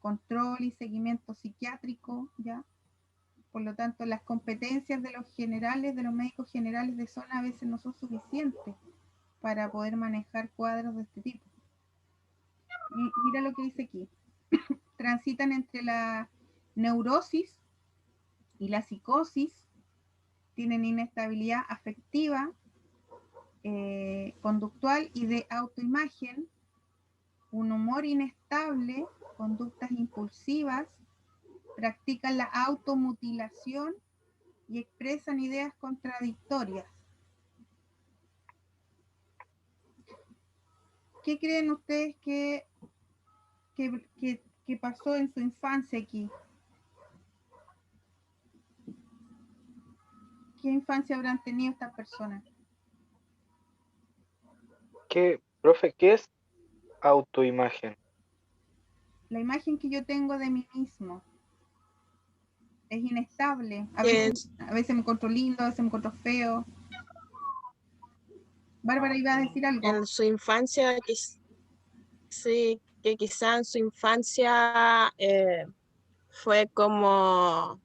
control y seguimiento psiquiátrico, ¿ya? Por lo tanto, las competencias de los generales, de los médicos generales de zona a veces no son suficientes para poder manejar cuadros de este tipo. Y mira lo que dice aquí. Transitan entre la neurosis y la psicosis, tienen inestabilidad afectiva, conductual y de autoimagen, un humor inestable, conductas impulsivas, practican la automutilación y expresan ideas contradictorias. ¿Qué creen ustedes que pasó en su infancia aquí? ¿Qué infancia habrán tenido estas personas? Profe, ¿qué es autoimagen? La imagen que yo tengo de mí mismo es inestable. A veces me encuentro lindo, a veces me encuentro feo. Bárbara iba a decir algo. En su infancia, sí, que quizá en su infancia fue como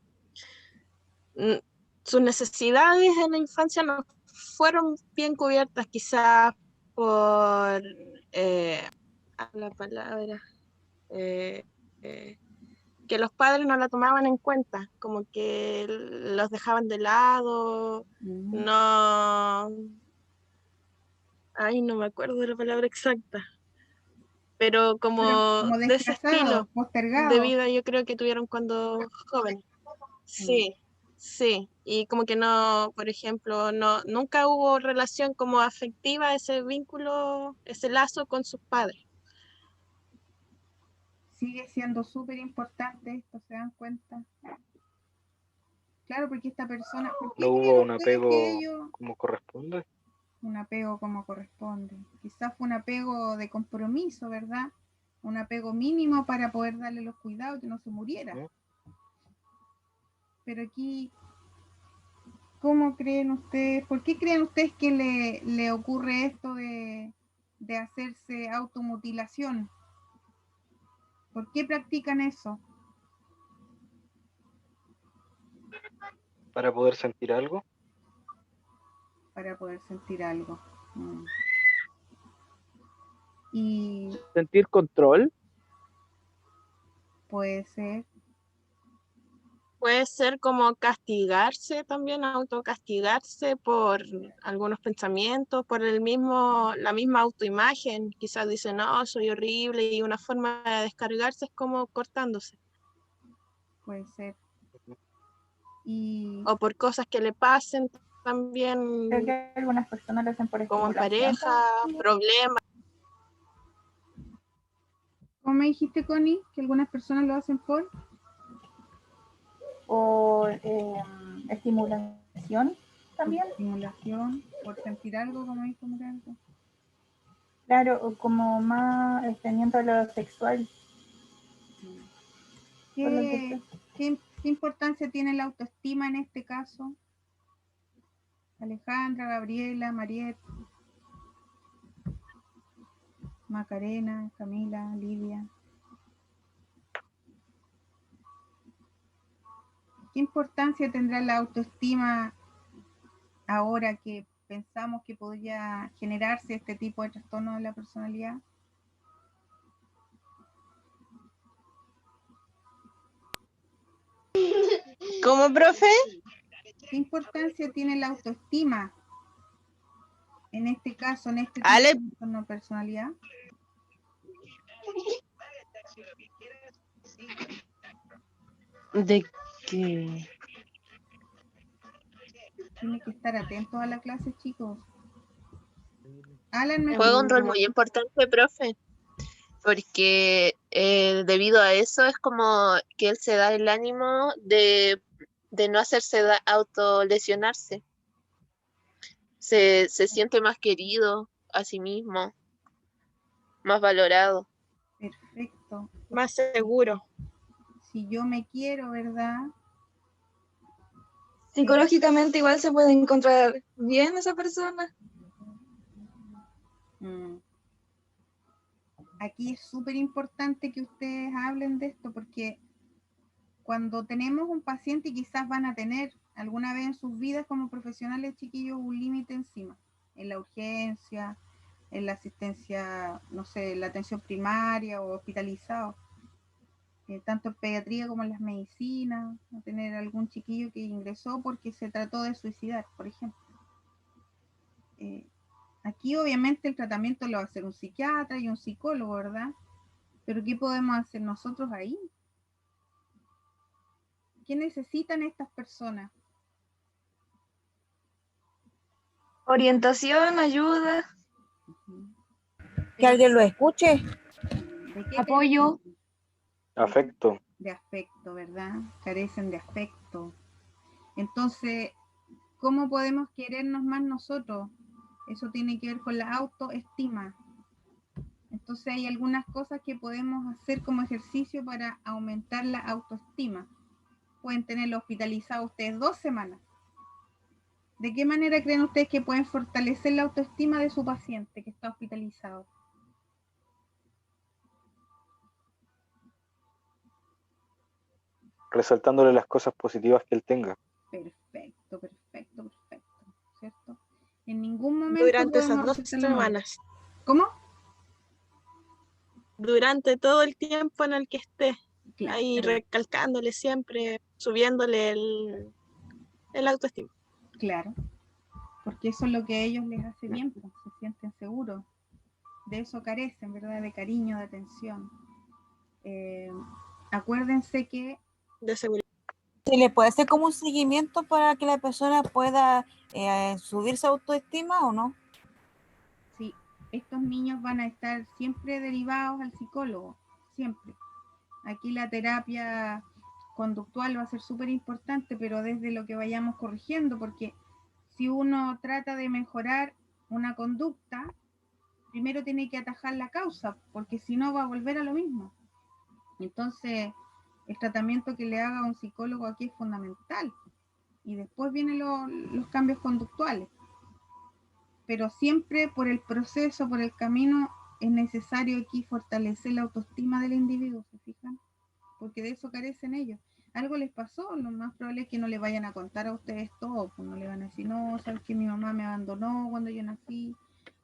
sus necesidades en la infancia no fueron bien cubiertas, quizás por la palabra que los padres no la tomaban en cuenta, como que los dejaban de lado, no, ay, no me acuerdo de la palabra exacta, pero como de ese estilo de vida yo creo que tuvieron cuando jóvenes. Sí, sí, y como que no, por ejemplo, nunca hubo relación como afectiva, ese vínculo, ese lazo con sus padres. Sigue siendo súper importante esto, ¿se dan cuenta? Claro, porque esta persona... ¿No hubo un apego como corresponde? Un apego como corresponde. Quizás fue un apego de compromiso, ¿verdad? Un apego mínimo para poder darle los cuidados, que no se muriera. Pero aquí, ¿cómo creen ustedes? ¿Por qué creen ustedes que le ocurre esto de hacerse automutilación? ¿Por qué practican eso? ¿Para poder sentir algo? Para poder sentir algo. Y sentir control. Puede ser. Puede ser como castigarse también, autocastigarse por algunos pensamientos, por la misma autoimagen. Quizás dice, no, soy horrible, y una forma de descargarse es como cortándose. Puede ser. O por cosas que le pasen también. Creo que algunas personas lo hacen por como en estimulación pareja, problemas. ¿Cómo me dijiste, Connie? Que algunas personas lo hacen por... O estimulación también. Por estimulación, por sentir algo, como dijo Miranda. Claro, o como más teniendo lo sexual. ¿Qué importancia tiene la autoestima en este caso? Alejandra, Gabriela, Mariette, Macarena, Camila, Lidia. ¿Qué importancia tendrá la autoestima ahora que pensamos que podría generarse este tipo de trastorno de la personalidad? ¿Cómo, profe? ¿Qué importancia tiene la autoestima en este caso, en este tipo Ale. de trastorno de personalidad? ¿De qué? Tiene que estar atento a la clase, chicos. Alan, ¿me Juega un rol muy importante, profe, porque debido a eso es como que él se da el ánimo de no hacerse autolesionarse. Se siente más querido a sí mismo, más valorado. Perfecto. Más seguro. Si yo me quiero, ¿verdad? Psicológicamente igual se puede encontrar bien esa persona. Aquí es súper importante que ustedes hablen de esto porque cuando tenemos un paciente y quizás van a tener alguna vez en sus vidas como profesionales, chiquillos, un límite encima, en la urgencia, en la asistencia, no sé, la atención primaria o hospitalizado, tanto en pediatría como en las medicinas, a tener algún chiquillo que ingresó porque se trató de suicidar, por ejemplo. Aquí obviamente el tratamiento lo va a hacer un psiquiatra y un psicólogo, ¿verdad? Pero ¿qué podemos hacer nosotros ahí? ¿Qué necesitan estas personas? Orientación, ayuda, Ujú. Que alguien lo escuche. ¿De qué apoyo. carecen? Afecto. De afecto, ¿verdad? Carecen de afecto. Entonces, ¿cómo podemos querernos más nosotros? Eso tiene que ver con la autoestima. Entonces hay algunas cosas que podemos hacer como ejercicio para aumentar la autoestima. Pueden tenerlo hospitalizado ustedes 2 semanas. ¿De qué manera creen ustedes que pueden fortalecer la autoestima de su paciente que está hospitalizado? Resaltándole las cosas positivas que él tenga. Perfecto, perfecto, perfecto, ¿cierto? En ningún momento Durante esas podemos 2 resaltar lo malo. semanas, ¿Cómo? durante todo el tiempo en el que esté, Claro, ahí recalcándole siempre, subiéndole el autoestima. claro, porque eso es lo que a ellos les hace bien, pues, se sienten seguros. De eso carecen, ¿verdad? De cariño, de atención. Acuérdense que De seguridad. ¿Se le puede hacer como un seguimiento para que la persona pueda subir su autoestima o no? sí, estos niños van a estar siempre derivados al psicólogo, siempre. Aquí la terapia conductual va a ser súper importante, pero desde lo que vayamos corrigiendo, porque si uno trata de mejorar una conducta, primero tiene que atajar la causa, porque si no va a volver a lo mismo. Entonces, el tratamiento que le haga un psicólogo aquí es fundamental. Y después vienen los cambios conductuales. Pero siempre por el proceso, por el camino, es necesario aquí fortalecer la autoestima del individuo, ¿se fijan? Porque de eso carecen ellos. Algo les pasó, lo más probable es que no le vayan a contar a ustedes todo, pues no le van a decir, no, sabes que mi mamá me abandonó cuando yo nací,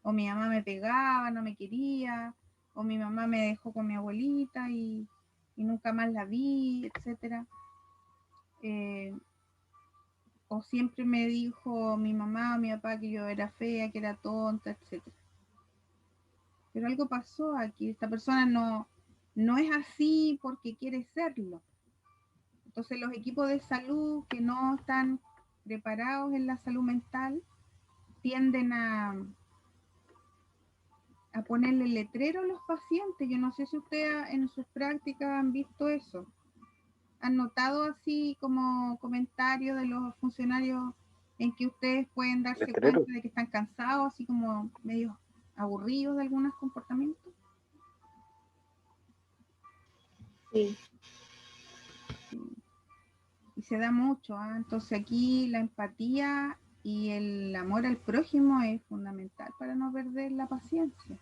o mi mamá me pegaba, no me quería, o mi mamá me dejó con mi abuelita y nunca más la vi, etcétera. O siempre me dijo mi mamá o mi papá que yo era fea, que era tonta, etcétera. Pero algo pasó aquí, esta persona no es así porque quiere serlo. Entonces los equipos de salud que no están preparados en la salud mental tienden a ponerle letrero a los pacientes. Yo no sé si ustedes en sus prácticas han visto eso. ¿Han notado así como comentarios de los funcionarios en que ustedes pueden darse Letrero. cuenta de que están cansados, así como medio aburridos de algunos comportamientos? Sí. Y se da mucho, ¿eh? Entonces aquí la empatía y el amor al prójimo es fundamental para no perder la paciencia.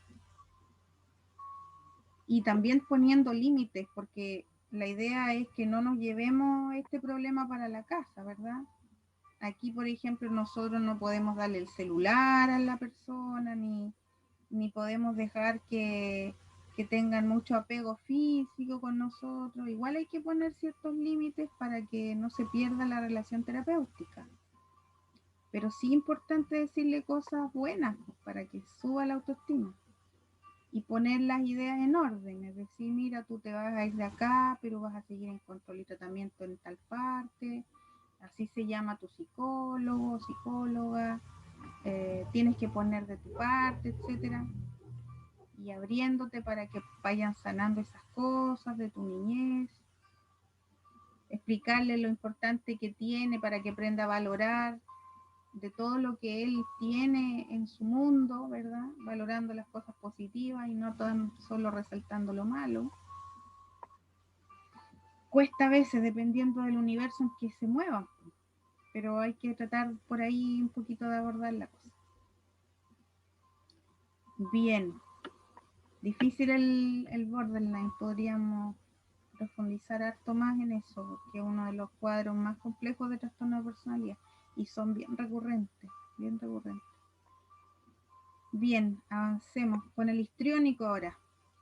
Y también poniendo límites, porque la idea es que no nos llevemos este problema para la casa, ¿verdad? Aquí, por ejemplo, nosotros no podemos darle el celular a la persona, ni podemos dejar que tengan mucho apego físico con nosotros. Igual hay que poner ciertos límites para que no se pierda la relación terapéutica. Pero sí es importante decirle cosas buenas, pues, para que suba la autoestima. Y poner las ideas en orden, es decir, mira, tú te vas a ir de acá, pero vas a seguir en control y tratamiento en tal parte, así se llama tu psicólogo, psicóloga, tienes que poner de tu parte, etcétera, y abriéndote para que vayan sanando esas cosas de tu niñez, explicarle lo importante que tiene para que aprenda a valorar de todo lo que él tiene en su mundo, ¿verdad? Valorando las cosas positivas y no tan solo resaltando lo malo. Cuesta a veces dependiendo del universo en que se mueva, pero hay que tratar por ahí un poquito de abordar la cosa. Bien, difícil el borderline, podríamos profundizar harto más en eso, porque es uno de los cuadros más complejos de trastorno de personalidad y son bien recurrentes, bien recurrentes. Bien, avancemos con el histriónico ahora.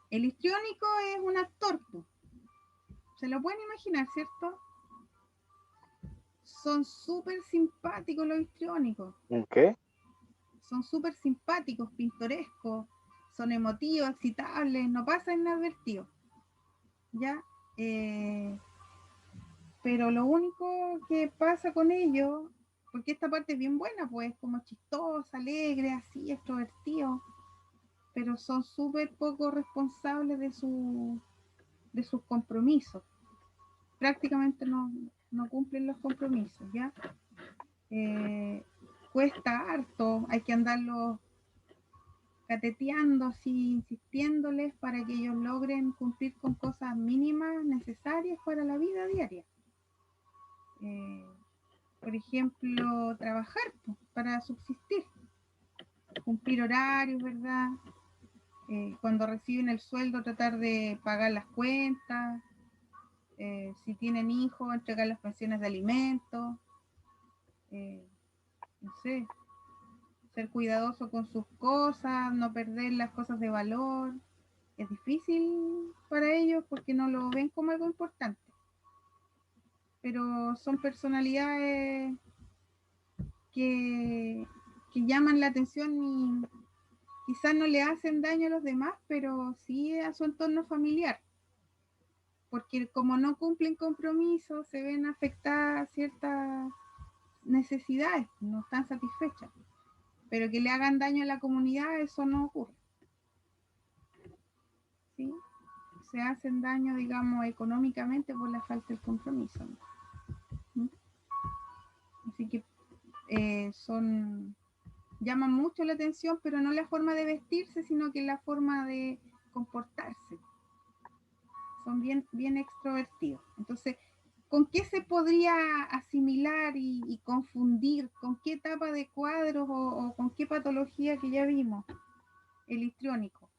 El histriónico es un actor, se lo pueden imaginar, ¿cierto? Son súper simpáticos los histriónicos. ¿Un qué? Son súper simpáticos, pintorescos, son emotivos, excitables, no pasan inadvertidos. ¿Ya? Pero lo único que pasa con ellos, porque esta parte es bien buena, pues como chistosa, alegre, así, extrovertido, pero son súper poco responsables de sus compromisos. Prácticamente no cumplen los compromisos, ¿ya? Cuesta harto, hay que andarlos cateteando, así, insistiéndoles para que ellos logren cumplir con cosas mínimas necesarias para la vida diaria. Por ejemplo, trabajar para subsistir, cumplir horarios, ¿verdad? Cuando reciben el sueldo, tratar de pagar las cuentas, si tienen hijos, entregar las pensiones de alimentos, no sé, ser cuidadoso con sus cosas, no perder las cosas de valor. Es difícil para ellos porque no lo ven como algo importante, pero son personalidades que llaman la atención y quizás no le hacen daño a los demás, pero sí a su entorno familiar, porque como no cumplen compromisos, se ven afectadas ciertas necesidades, no están satisfechas, pero que le hagan daño a la comunidad, eso no ocurre. ¿Sí? Se hacen daño, digamos, económicamente por la falta de compromiso, ¿no? ¿Mm? Así que llaman mucho la atención, pero no la forma de vestirse, sino que la forma de comportarse. Son bien extrovertidos. Entonces, ¿con qué se podría asimilar y confundir? ¿Con qué etapa de cuadros o con qué patología que ya vimos? El histriónico.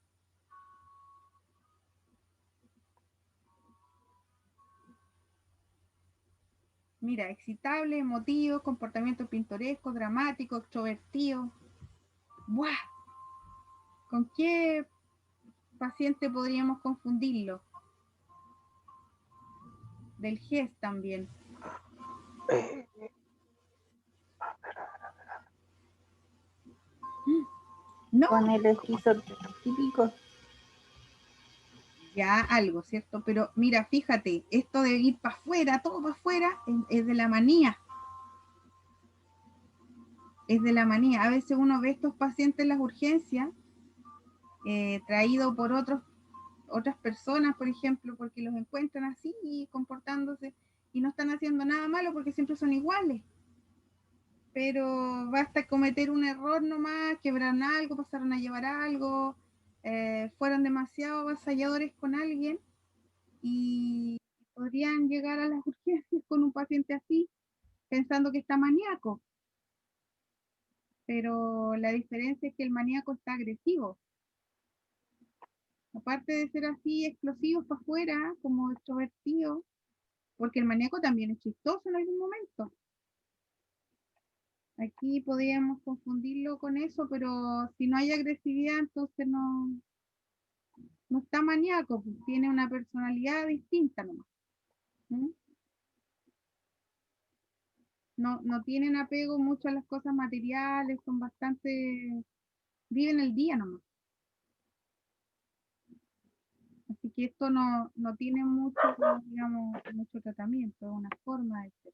Mira, excitable, emotivo, comportamiento pintoresco, dramático, extrovertido. ¡Buah! ¿Con qué paciente podríamos confundirlo? Del GES también. No, Con el esquizotípico. ya algo, ¿cierto? Pero mira, fíjate, esto de ir para afuera, todo para afuera, es de la manía. Es de la manía. A veces uno ve estos pacientes en las urgencias, traídos por otras personas, por ejemplo, porque los encuentran así y comportándose y no están haciendo nada malo porque siempre son iguales. Pero basta cometer un error nomás, quebraron algo, pasaron a llevar algo, fueron demasiado avasalladores con alguien y podrían llegar a las urgencias con un paciente así, pensando que está maníaco. Pero la diferencia es que el maníaco está agresivo. Aparte de ser así explosivos para afuera, como extrovertido, porque el maníaco también es chistoso en algún momento. Aquí podríamos confundirlo con eso, pero si no hay agresividad, entonces no está maníaco, pues, tiene una personalidad distinta nomás. ¿Mm? No tienen apego mucho a las cosas materiales, son bastante, viven el día nomás. Así que esto no tiene mucho, digamos, mucho tratamiento, es una forma de ser.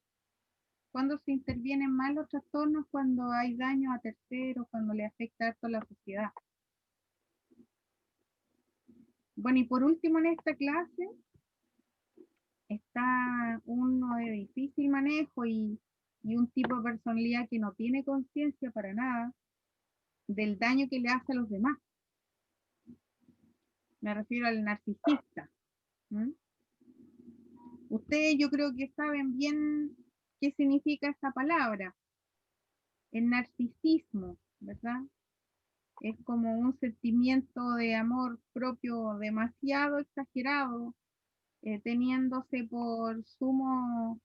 Cuando se intervienen mal los trastornos, cuando hay daño a terceros, cuando le afecta harto a la sociedad. Bueno, y por último en esta clase está uno de difícil manejo y un tipo de personalidad que no tiene conciencia para nada del daño que le hace a los demás. Me refiero al narcisista. ¿Mm? Ustedes yo creo que saben bien qué significa esta palabra. El narcisismo, ¿verdad? Es como un sentimiento de amor propio demasiado exagerado, teniéndose por sumo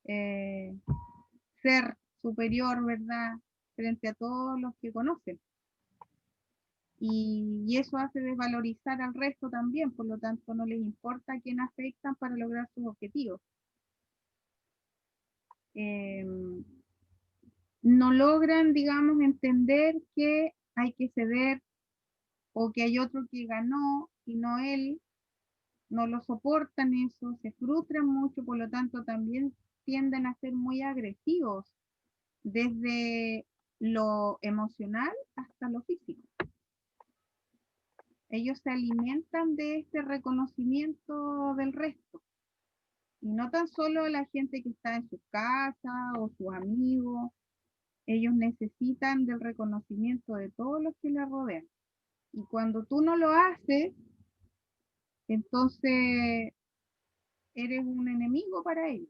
ser superior, ¿verdad? Frente a todos los que conocen. Y eso hace desvalorizar al resto también, por lo tanto no les importa a quién afectan para lograr sus objetivos. No logran, digamos, entender que hay que ceder o que hay otro que ganó y no él, no lo soportan eso, se frustran mucho, por lo tanto también tienden a ser muy agresivos, desde lo emocional hasta lo físico. Ellos se alimentan de este reconocimiento del resto. Y no tan solo la gente que está en su casa o sus amigos, ellos necesitan del reconocimiento de todos los que les rodean. Y cuando tú no lo haces, entonces eres un enemigo para ellos.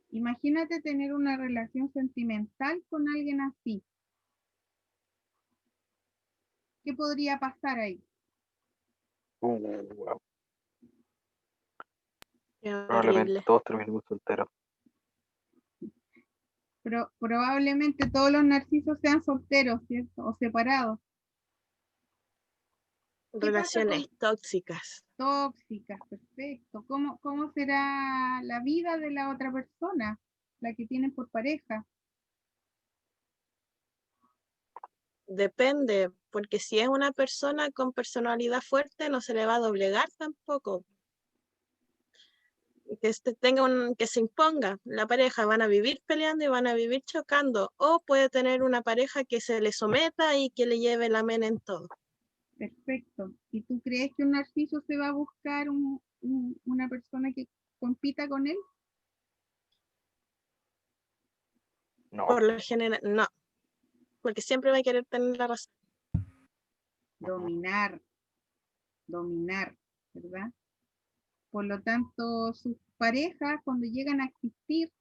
Imagínate tener una relación sentimental con alguien así. ¿Qué podría pasar ahí? Wow. Qué Probablemente horrible. todos terminemos solteros. Pero probablemente todos los narcisos sean solteros, ¿cierto? O separados. ¿Qué pasa Relaciones tóxicas. tóxicas? Perfecto. ¿Cómo será la vida de la otra persona, la que tienen por pareja? Depende, porque si es una persona con personalidad fuerte, no se le va a doblegar tampoco. Que se imponga la pareja, van a vivir peleando y van a vivir chocando, o puede tener una pareja que se le someta y que le lleve la mena en todo. Perfecto. ¿Y tú crees que un narciso se va a buscar una persona que compita con él? No, Por lo general, no, porque siempre va a querer tener la razón. Dominar, ¿verdad? Por lo tanto, sus parejas, cuando llegan a existir,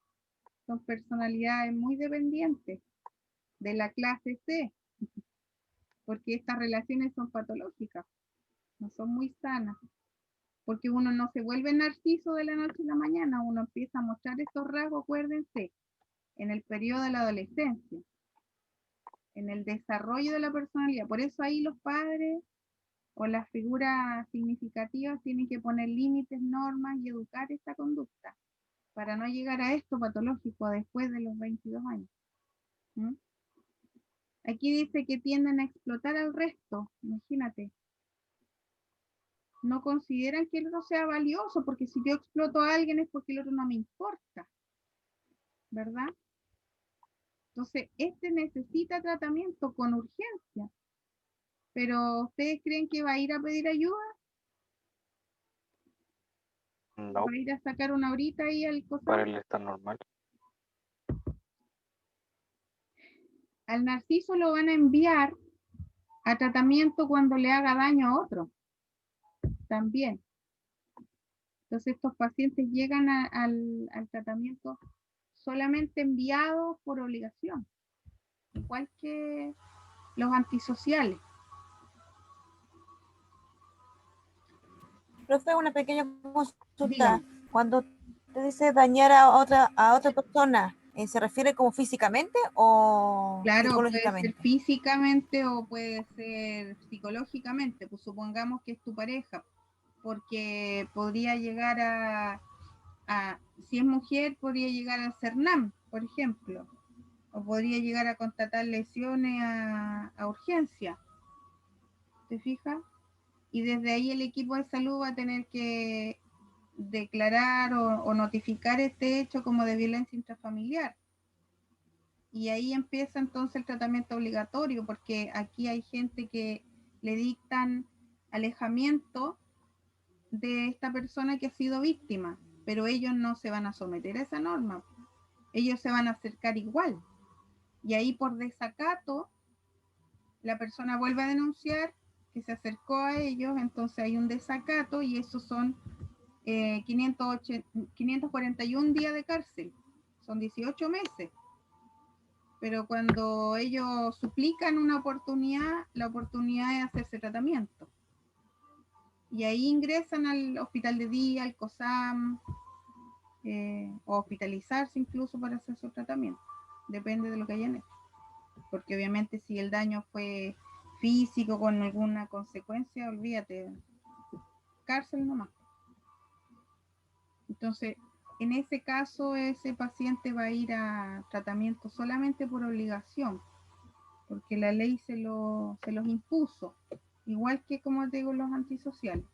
son personalidades muy dependientes de la clase C, porque estas relaciones son patológicas, no son muy sanas, porque uno no se vuelve narciso de la noche a la mañana, uno empieza a mostrar estos rasgos, acuérdense, en el periodo de la adolescencia, en el desarrollo de la personalidad. Por eso ahí los padres o las figuras significativas tienen que poner límites, normas y educar esta conducta para no llegar a esto patológico después de los 22 años. ¿Mm? Aquí dice que tienden a explotar al resto, imagínate. No consideran que el otro sea valioso, porque si yo exploto a alguien es porque el otro no me importa, ¿verdad? Entonces, este necesita tratamiento con urgencia. Pero ¿ustedes creen que va a ir a pedir ayuda? no, ¿Va a ir a sacar una horita ahí al para costado? él está normal. Al narciso lo van a enviar a tratamiento cuando le haga daño a otro. También. Entonces estos pacientes llegan al tratamiento solamente enviados por obligación, igual que los antisociales. Profe, una pequeña consulta. Dígame. Cuando te dice dañar a otra persona, ¿se refiere como físicamente o Claro, puede ser psicológicamente? físicamente o puede ser psicológicamente, pues supongamos que es tu pareja, porque podría llegar si es mujer, podría llegar al CERNAM, por ejemplo, o podría llegar a constatar lesiones a urgencia, ¿te fijas? Y desde ahí el equipo de salud va a tener que declarar o notificar este hecho como de violencia intrafamiliar. Y ahí empieza entonces el tratamiento obligatorio, porque aquí hay gente que le dictan alejamiento de esta persona que ha sido víctima, pero ellos no se van a someter a esa norma, ellos se van a acercar igual. Y ahí por desacato, la persona vuelve a denunciar que se acercó a ellos, entonces hay un desacato y esos son 541 días de cárcel, son 18 meses. Pero cuando ellos suplican una oportunidad, la oportunidad es hacerse tratamiento. y ahí ingresan al hospital de día, al COSAM, o hospitalizarse incluso para hacer su tratamiento. Depende de lo que hayan hecho. Porque obviamente si el daño fue físico con alguna consecuencia, olvídate, cárcel nomás. Entonces, en ese caso, ese paciente va a ir a tratamiento solamente por obligación, porque la ley se los impuso, igual que como te digo los antisociales.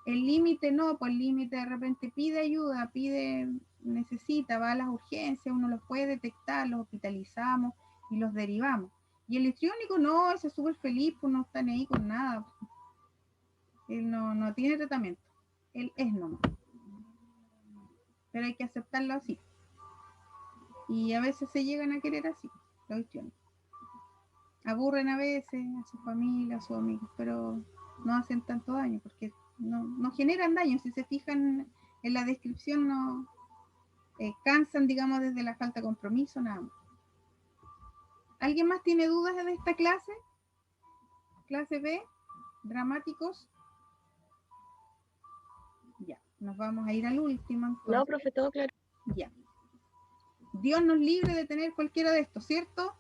El límite no, pues el límite de repente pide ayuda, necesita, va a las urgencias, uno los puede detectar, los hospitalizamos y los derivamos. Y el histriónico no, ese es súper feliz, pues no está ni ahí con nada. Él no tiene tratamiento, él es nomás. Pero hay que aceptarlo así. Y a veces se llegan a querer así, los histriónicos. Aburren a veces a su familia, a sus amigos, pero no hacen tanto daño porque no generan daño. Si se fijan en la descripción, no cansan, digamos, desde la falta de compromiso, nada más. ¿Alguien más tiene dudas de esta clase? Clase B, dramáticos. Ya, nos vamos a ir al último. Entonces. No, profe, todo claro. Ya. Dios nos libre de tener cualquiera de estos, ¿cierto?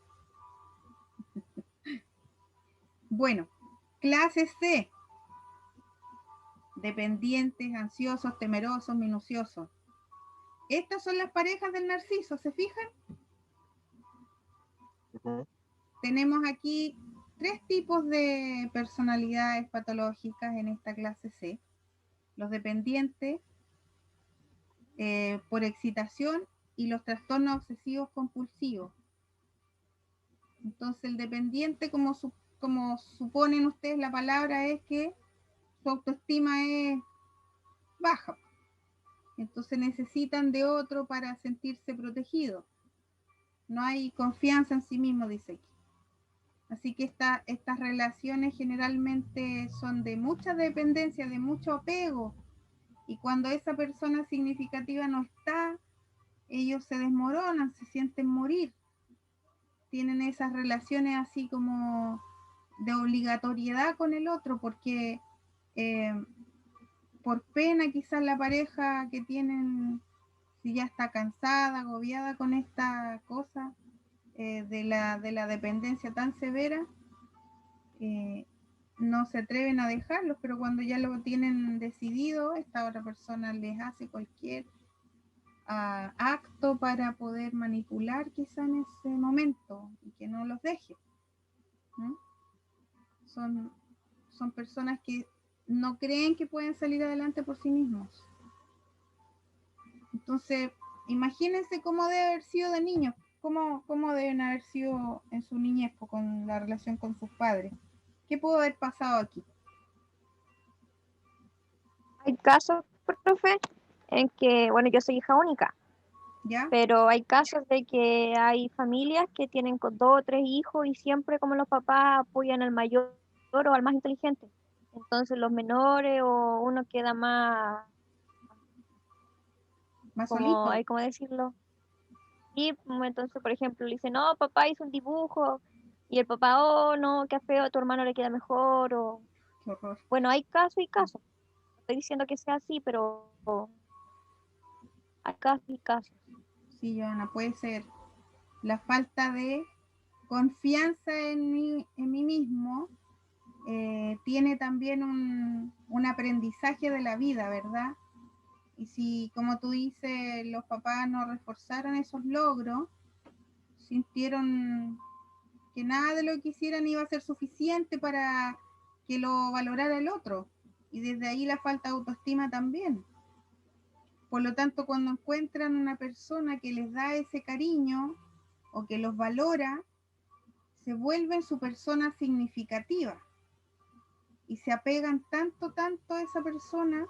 Bueno, clase C. Dependientes, ansiosos, temerosos, minuciosos. Estas son las parejas del narciso, ¿se fijan? Tenemos aquí 3 tipos de personalidades patológicas en esta clase C. Los dependientes por excitación y los trastornos obsesivos compulsivos. Entonces el dependiente, como suponen ustedes, la palabra es que su autoestima es baja. Entonces necesitan de otro para sentirse protegidos. No hay confianza en sí mismo, dice aquí. Así que estas relaciones generalmente son de mucha dependencia, de mucho apego. Y cuando esa persona significativa no está, ellos se desmoronan, se sienten morir. Tienen esas relaciones así como de obligatoriedad con el otro, porque por pena quizás la pareja que tienen, si ya está cansada, agobiada con esta cosa de la dependencia tan severa, no se atreven a dejarlos, pero cuando ya lo tienen decidido, esta otra persona les hace cualquier acto para poder manipular quizá en ese momento y que no los deje. ¿No? Son personas que no creen que pueden salir adelante por sí mismos. Entonces, imagínense cómo debe haber sido de niños, cómo deben haber sido en su niñez con la relación con sus padres. ¿Qué pudo haber pasado aquí? Hay casos, profe, en que, bueno, yo soy hija única, ¿Ya? pero hay casos de que hay familias que tienen con 2 o 3 hijos y siempre como los papás apoyan al mayor o al más inteligente. Entonces los menores o uno queda más, Más como, solito. ¿cómo decirlo? Y entonces, por ejemplo, le dicen, no, papá hizo un dibujo, y el papá, oh, no, qué feo, a tu hermano le queda mejor, o... Qué horror. Bueno, hay casos y casos. No estoy diciendo que sea así, pero hay casos y casos. Sí, Joana, puede ser la falta de confianza en mí mismo. Tiene también un aprendizaje de la vida, ¿verdad? Y si, como tú dices, los papás no reforzaron esos logros, sintieron que nada de lo que hicieran iba a ser suficiente para que lo valorara el otro. Y desde ahí la falta de autoestima también. Por lo tanto, cuando encuentran una persona que les da ese cariño o que los valora, se vuelven su persona significativa y se apegan tanto a esa persona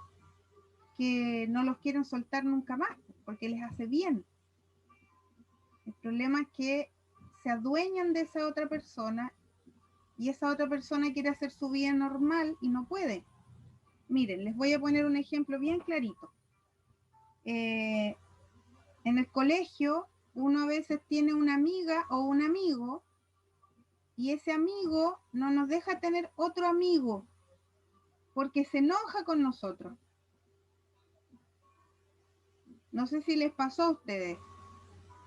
que no los quieren soltar nunca más porque les hace bien. El problema es que se adueñan de esa otra persona y esa otra persona quiere hacer su vida normal y no puede. Miren, les voy a poner un ejemplo bien clarito. En el colegio uno a veces tiene una amiga o un amigo y ese amigo no nos deja tener otro amigo porque se enoja con nosotros. No sé si les pasó a ustedes,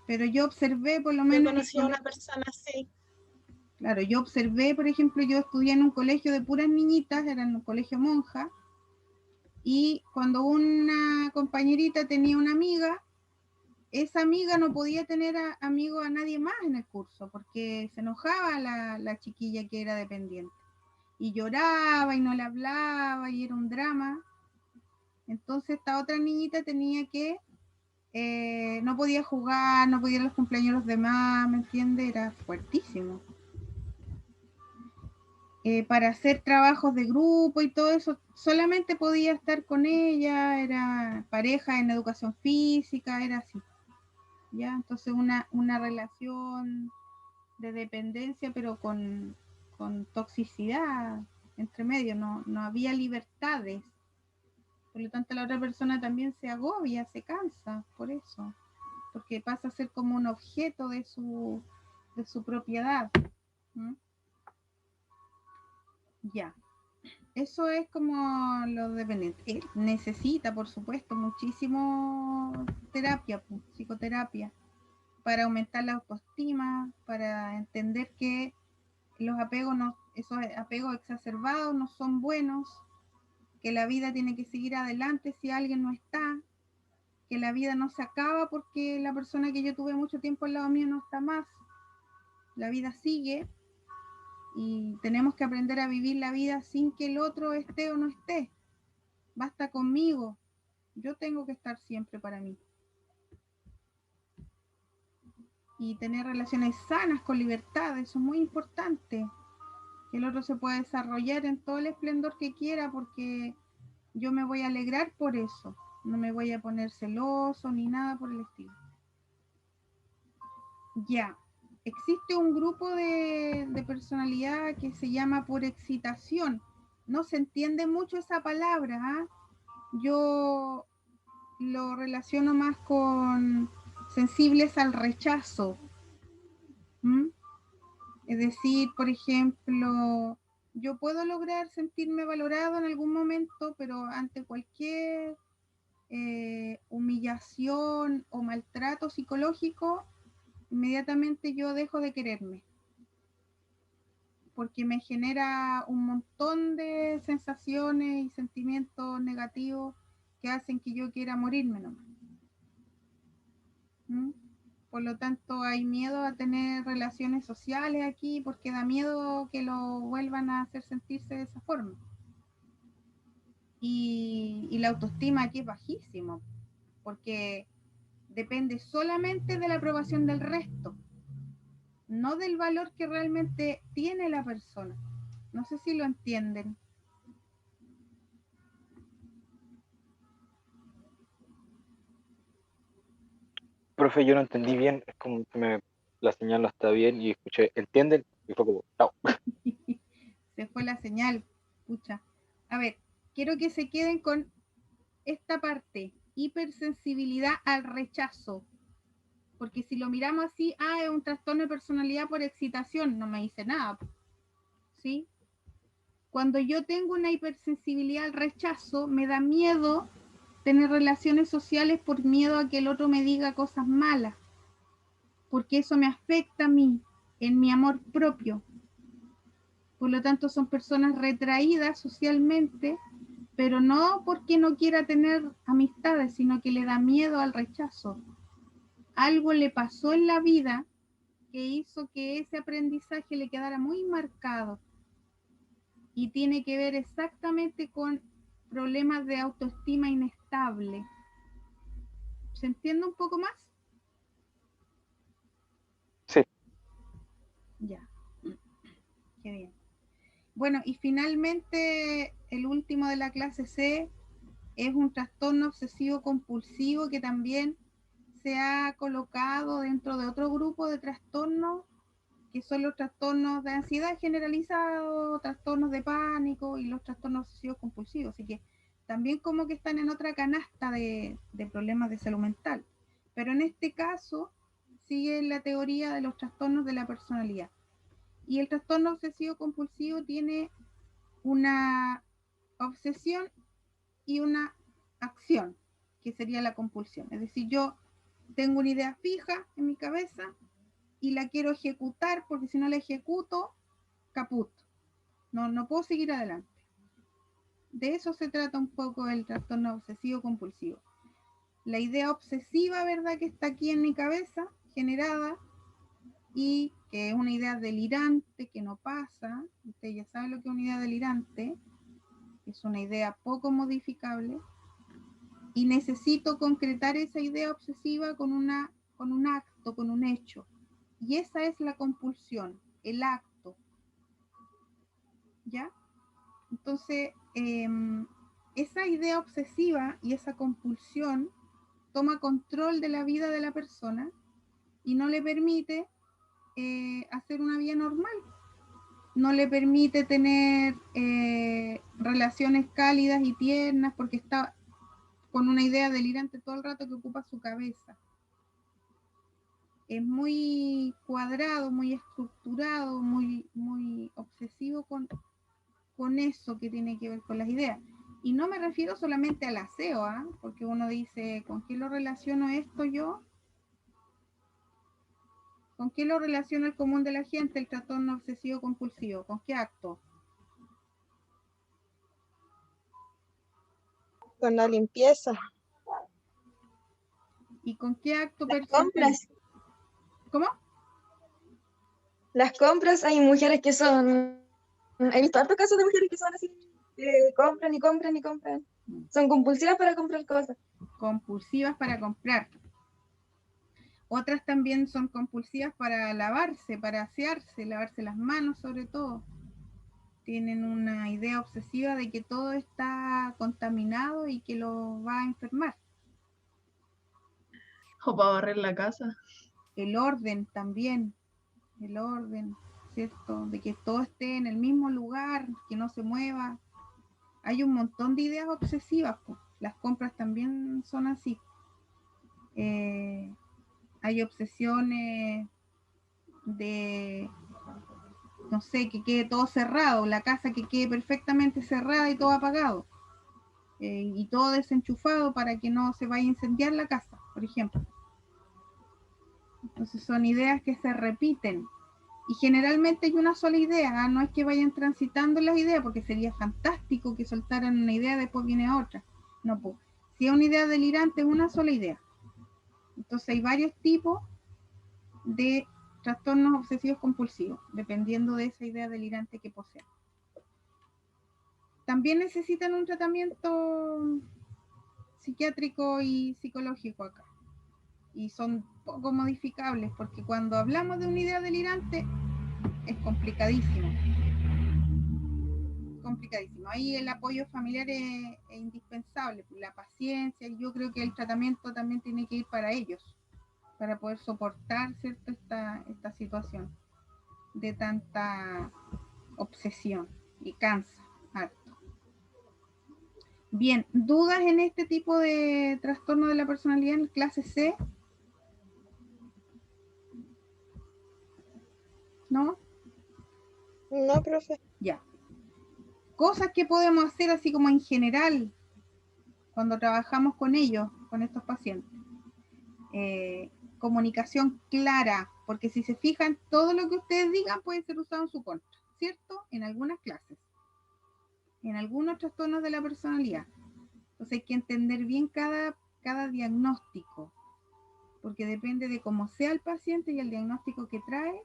pero yo observé por lo Yo menos... conocí a una persona así. Claro, yo observé, por ejemplo, yo estudié en un colegio de puras niñitas, era en un colegio monja, y cuando una compañerita tenía una amiga, esa amiga no podía tener amigo a nadie más en el curso, porque se enojaba la chiquilla que era dependiente. Y lloraba y no le hablaba y era un drama. Entonces esta otra niñita tenía que, no podía jugar, no podía ir a los cumpleaños de los demás, ¿me entiendes? Era fuertísimo. Para hacer trabajos de grupo y todo eso, solamente podía estar con ella, era pareja en educación física, era así. ¿Ya? Entonces una relación de dependencia, pero con toxicidad entre medio, no había libertades. Por lo tanto, la otra persona también se agobia, se cansa por eso, porque pasa a ser como un objeto de su propiedad. ¿Mm? Ya, eso es como lo dependiente. Él necesita, por supuesto, muchísimo terapia, psicoterapia, para aumentar la autoestima, para entender que los apegos, esos apegos exacerbados no son buenos, que la vida tiene que seguir adelante si alguien no está, que la vida no se acaba porque la persona que yo tuve mucho tiempo al lado mío no está más. La vida sigue y tenemos que aprender a vivir la vida sin que el otro esté o no esté. Basta conmigo. Yo tengo que estar siempre para mí. Y tener relaciones sanas con libertad, eso es muy importante. Que el otro se pueda desarrollar en todo el esplendor que quiera, porque yo me voy a alegrar por eso. No me voy a poner celoso ni nada por el estilo. Ya, existe un grupo de personalidad que se llama por excitación. No se entiende mucho esa palabra, ¿eh? Yo lo relaciono más con sensibles al rechazo. ¿Mm? Es decir, por ejemplo, yo puedo lograr sentirme valorado en algún momento, pero ante cualquier humillación o maltrato psicológico, inmediatamente yo dejo de quererme, porque me genera un montón de sensaciones y sentimientos negativos que hacen que yo quiera morirme nomás. ¿Mm? Por lo tanto, hay miedo a tener relaciones sociales aquí porque da miedo que lo vuelvan a hacer sentirse de esa forma. Y la autoestima aquí es bajísimo, porque depende solamente de la aprobación del resto, no del valor que realmente tiene la persona. No sé si lo entienden. Profe, yo no entendí bien, es como que la señal no está bien y escuché, ¿entienden? Y fue como, no. Se fue la señal, pucha. A ver, quiero que se queden con esta parte, hipersensibilidad al rechazo. Porque si lo miramos así, es un trastorno de personalidad por excitación, no me dice nada. ¿Sí? Cuando yo tengo una hipersensibilidad al rechazo, me da miedo tener relaciones sociales por miedo a que el otro me diga cosas malas, porque eso me afecta a mí, en mi amor propio. Por lo tanto, son personas retraídas socialmente, pero no porque no quiera tener amistades, sino que le da miedo al rechazo. Algo le pasó en la vida que hizo que ese aprendizaje le quedara muy marcado y tiene que ver exactamente con problemas de autoestima inestable. ¿Se entiende un poco más? Sí. Ya. Qué bien. Bueno, y finalmente el último de la clase C es un trastorno obsesivo compulsivo que también se ha colocado dentro de otro grupo de trastornos que son los trastornos de ansiedad generalizado, trastornos de pánico y los trastornos obsesivos compulsivos. Así que también como que están en otra canasta de problemas de salud mental. Pero en este caso sigue la teoría de los trastornos de la personalidad. Y el trastorno obsesivo compulsivo tiene una obsesión y una acción, que sería la compulsión. Es decir, yo tengo una idea fija en mi cabeza y la quiero ejecutar, porque si no la ejecuto, caput. No puedo seguir adelante. De eso se trata un poco el trastorno obsesivo compulsivo. La idea obsesiva, ¿verdad?, que está aquí en mi cabeza, generada, y que es una idea delirante, que no pasa. Usted ya sabe lo que es una idea delirante. Es una idea poco modificable. Y necesito concretar esa idea obsesiva con un acto, con un hecho. Y esa es la compulsión, el acto. ¿Ya? Entonces, esa idea obsesiva y esa compulsión toma control de la vida de la persona y no le permite hacer una vida normal. No le permite tener relaciones cálidas y tiernas porque está con una idea delirante todo el rato que ocupa su cabeza. Es muy cuadrado, muy estructurado, muy obsesivo con eso que tiene que ver con las ideas. Y no me refiero solamente al aseo, porque uno dice, ¿con qué lo relaciono esto yo? ¿Con qué lo relaciona el común de la gente el trastorno obsesivo compulsivo? ¿Con qué acto? Con la limpieza. ¿Y con qué acto Las personal? compras. ¿Cómo? Las compras, hay mujeres que son, he visto hartos casos de mujeres que son así, compran y compran y compran. Son compulsivas para comprar cosas. Compulsivas para comprar. Otras también son compulsivas para lavarse, para asearse, lavarse las manos sobre todo. Tienen una idea obsesiva de que todo está contaminado y que lo va a enfermar. O para barrer la casa. El orden también, el orden, ¿cierto? De que todo esté en el mismo lugar, que no se mueva. Hay un montón de ideas obsesivas, pues. Las compras también son así. Hay obsesiones de, no sé, que quede todo cerrado, la casa que quede perfectamente cerrada y todo apagado, y todo desenchufado para que no se vaya a incendiar la casa, por ejemplo. Entonces son ideas que se repiten y generalmente hay una sola idea, no es que vayan transitando las ideas, porque sería fantástico que soltaran una idea y después viene otra. No, pues, si es una idea delirante es una sola idea. Entonces hay varios tipos de trastornos obsesivos compulsivos, dependiendo de esa idea delirante que poseen. También necesitan un tratamiento psiquiátrico y psicológico acá. Y son poco modificables, porque cuando hablamos de una idea delirante es complicadísimo. Complicadísimo. Ahí el apoyo familiar es indispensable, la paciencia, y yo creo que el tratamiento también tiene que ir para ellos, para poder soportar, ¿cierto?, esta situación de tanta obsesión y cansa harto. Bien, ¿dudas en este tipo de trastorno de la personalidad en clase C? ¿No? No, profe. Ya. Cosas que podemos hacer así como en general cuando trabajamos con ellos, con estos pacientes. Comunicación clara, porque si se fijan, todo lo que ustedes digan puede ser usado en su contra, ¿cierto? En algunas clases, en algunos trastornos de la personalidad. Entonces hay que entender bien cada diagnóstico, porque depende de cómo sea el paciente y el diagnóstico que trae,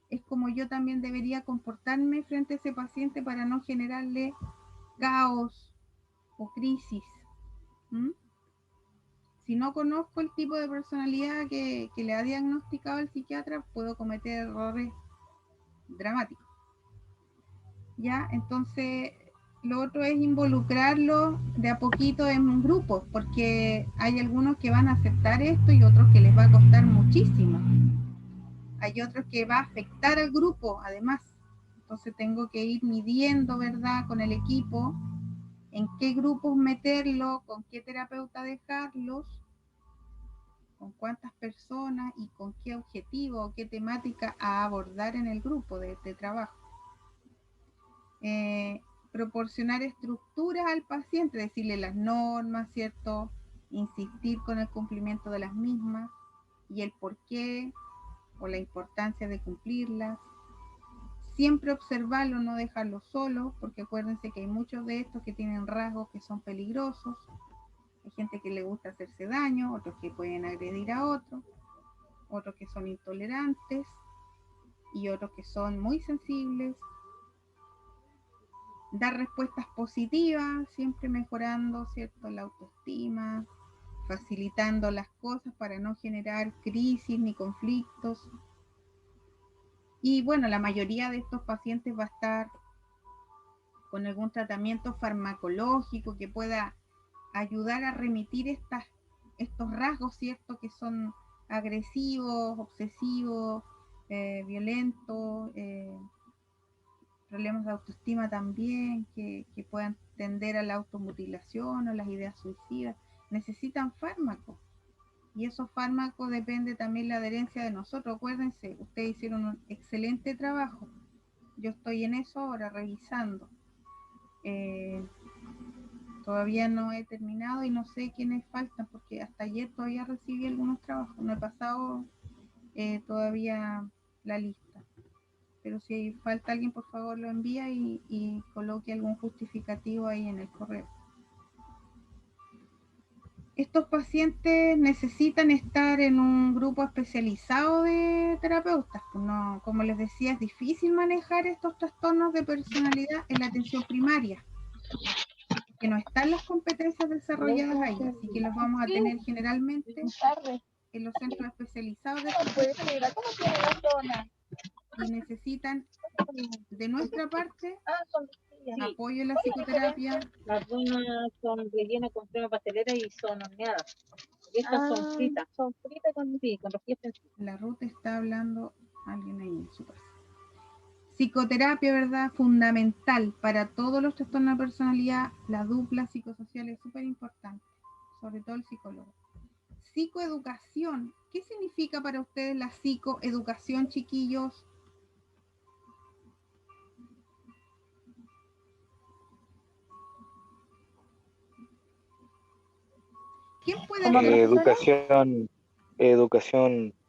es como yo también debería comportarme frente a ese paciente para no generarle caos o crisis. ¿Mm? Si no conozco el tipo de personalidad que le ha diagnosticado el psiquiatra, puedo cometer errores dramáticos. ¿Ya? Entonces, lo otro es involucrarlo de a poquito en grupos, porque hay algunos que van a aceptar esto y otros que les va a costar muchísimo. Hay otros que va a afectar al grupo, además. Entonces tengo que ir midiendo, ¿verdad?, con el equipo, en qué grupos meterlo, con qué terapeuta dejarlos, con cuántas personas y con qué objetivo o qué temática a abordar en el grupo de trabajo. proporcionar estructuras al paciente, decirle las normas, ¿cierto? Insistir con el cumplimiento de las mismas y el porqué o la importancia de cumplirlas. Siempre observarlo, no dejarlo solo, porque acuérdense que hay muchos de estos que tienen rasgos que son peligrosos. Hay gente que le gusta hacerse daño, otros que pueden agredir a otros que son intolerantes y otros que son muy sensibles. Dar respuestas positivas, siempre mejorando, ¿cierto?, la autoestima, facilitando las cosas para no generar crisis ni conflictos. Y bueno, la mayoría de estos pacientes va a estar con algún tratamiento farmacológico que pueda ayudar a remitir estos rasgos, ¿cierto?, que son agresivos, obsesivos, violentos, problemas de autoestima también, que puedan tender a la automutilación o las ideas suicidas. Necesitan fármacos. Y esos fármacos depende también la adherencia de nosotros. Acuérdense, ustedes hicieron un excelente trabajo. Yo estoy en eso ahora, revisando. Todavía no he terminado y no sé quiénes faltan, porque hasta ayer todavía recibí algunos trabajos. No he pasado todavía la lista. Pero si falta alguien, por favor lo envía y coloque algún justificativo ahí en el correo. Estos pacientes necesitan estar en un grupo especializado de terapeutas. No, como les decía, es difícil manejar estos trastornos de personalidad en la atención primaria, que no están las competencias desarrolladas ahí, así que los vamos a tener generalmente en los centros especializados de terapeutas. Y necesitan de nuestra parte apoyo en la psicoterapia. Las donas son rellenas con crema pastelera y son horneadas. Y estas son fritas. Son fritas con rojillas. La Ruth está hablando alguien ahí en su casa. Psicoterapia, ¿verdad? Fundamental para todos los trastornos de personalidad. La dupla psicosocial es súper importante, sobre todo el psicólogo. Psicoeducación. ¿Qué significa para ustedes la psicoeducación, chiquillos? ¿Quién puede educación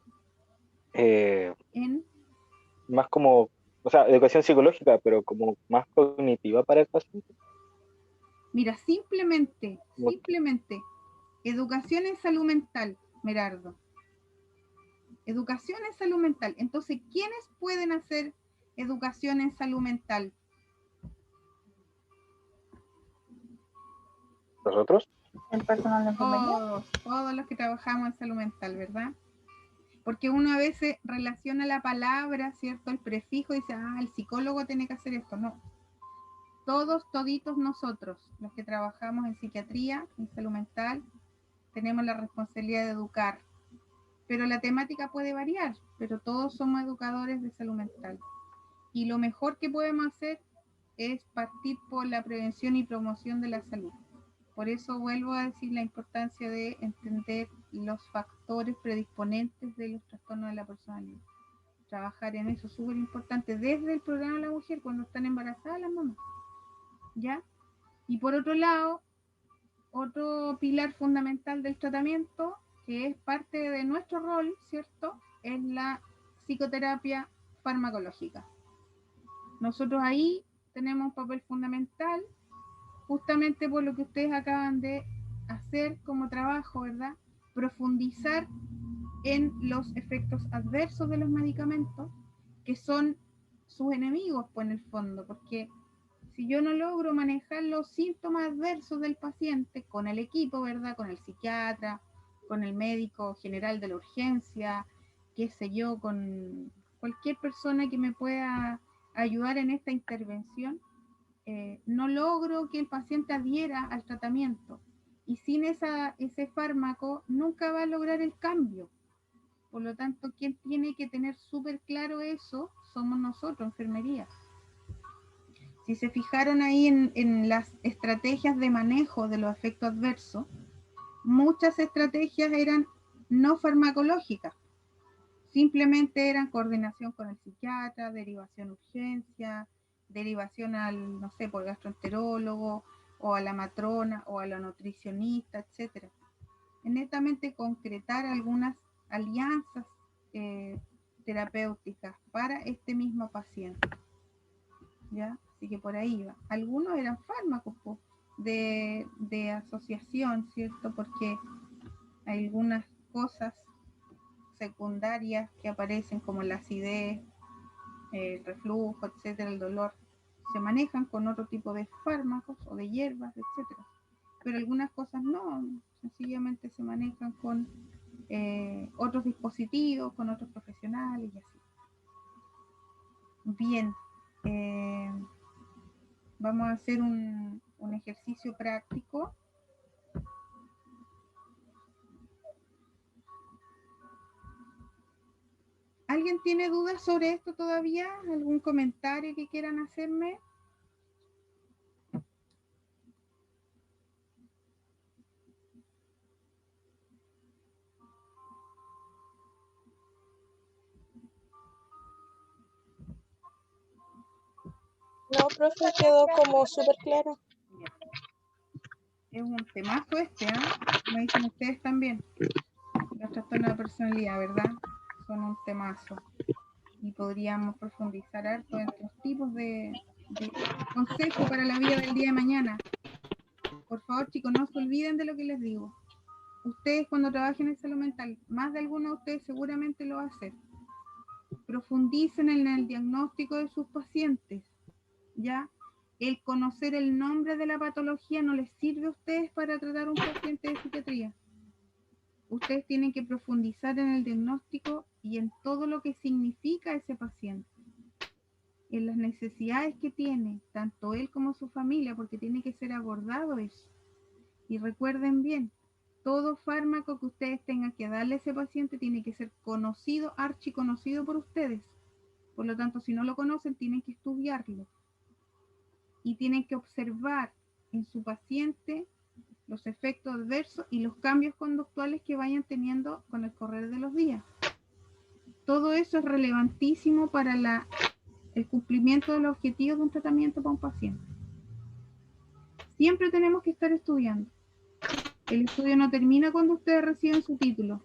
más como, o sea, educación psicológica, pero como más cognitiva para el paciente? Mira, simplemente, educación en salud mental, Merardo. Educación en salud mental. Entonces, ¿quiénes pueden hacer educación en salud mental? ¿Nosotros? El personal de enfermería. Todos los que trabajamos en salud mental, ¿verdad? Porque uno a veces relaciona la palabra, ¿cierto? El prefijo y dice, el psicólogo tiene que hacer esto. No. Toditos nosotros, los que trabajamos en psiquiatría, en salud mental, tenemos la responsabilidad de educar. Pero la temática puede variar, pero todos somos educadores de salud mental. Y lo mejor que podemos hacer es partir por la prevención y promoción de la salud. Por eso vuelvo a decir la importancia de entender los factores predisponentes de los trastornos de la personalidad. Trabajar en eso es súper importante desde el programa de la mujer cuando están embarazadas las mamás. ¿Ya? Y por otro lado, otro pilar fundamental del tratamiento, que es parte de nuestro rol, ¿cierto?, es la psicoterapia farmacológica. Nosotros ahí tenemos un papel fundamental, justamente por lo que ustedes acaban de hacer como trabajo, ¿verdad? Profundizar en los efectos adversos de los medicamentos, que son sus enemigos, pues en el fondo, porque si yo no logro manejar los síntomas adversos del paciente con el equipo, ¿verdad? Con el psiquiatra, con el médico general de la urgencia, qué sé yo, con cualquier persona que me pueda ayudar en esta intervención, no logro que el paciente adhiera al tratamiento. Y sin ese fármaco nunca va a lograr el cambio. Por lo tanto, quien tiene que tener súper claro eso somos nosotros, enfermería. Si se fijaron ahí en las estrategias de manejo de los efectos adversos, muchas estrategias eran no farmacológicas. Simplemente eran coordinación con el psiquiatra, derivación urgencia, derivación al, no sé, por gastroenterólogo, o a la matrona, o a la nutricionista, etcétera. Es netamente concretar algunas alianzas terapéuticas para este mismo paciente, ¿ya? Así que por ahí va. Algunos eran fármacos de asociación, ¿cierto? Porque hay algunas cosas secundarias que aparecen como la acidez, el reflujo, etcétera, el dolor, se manejan con otro tipo de fármacos o de hierbas, etcétera. Pero algunas cosas no, sencillamente se manejan con otros dispositivos, con otros profesionales y así. Bien, vamos a hacer un ejercicio práctico. ¿Alguien tiene dudas sobre esto todavía? ¿Algún comentario que quieran hacerme? No, profe, quedó como súper claro. Es un temazo este, ¿eh? Me dicen ustedes también. Los trastornos de personalidad, ¿verdad? Son un temazo. Y podríamos profundizar harto en los tipos de consejos para la vida del día de mañana. Por favor, chicos, no se olviden de lo que les digo. Ustedes cuando trabajen en salud mental, más de alguno de ustedes seguramente lo va a hacer. Profundicen en el diagnóstico de sus pacientes, ¿ya? El conocer el nombre de la patología no les sirve a ustedes para tratar a un paciente de psiquiatría. Ustedes tienen que profundizar en el diagnóstico y en todo lo que significa ese paciente, en las necesidades que tiene, tanto él como su familia, porque tiene que ser abordado eso. Y recuerden bien, todo fármaco que ustedes tengan que darle a ese paciente tiene que ser conocido, archiconocido por ustedes. Por lo tanto, si no lo conocen, tienen que estudiarlo. Y tienen que observar en su paciente los efectos adversos y los cambios conductuales que vayan teniendo con el correr de los días. Todo eso es relevantísimo para el cumplimiento de los objetivos de un tratamiento para un paciente. Siempre tenemos que estar estudiando. El estudio no termina cuando ustedes reciben su título.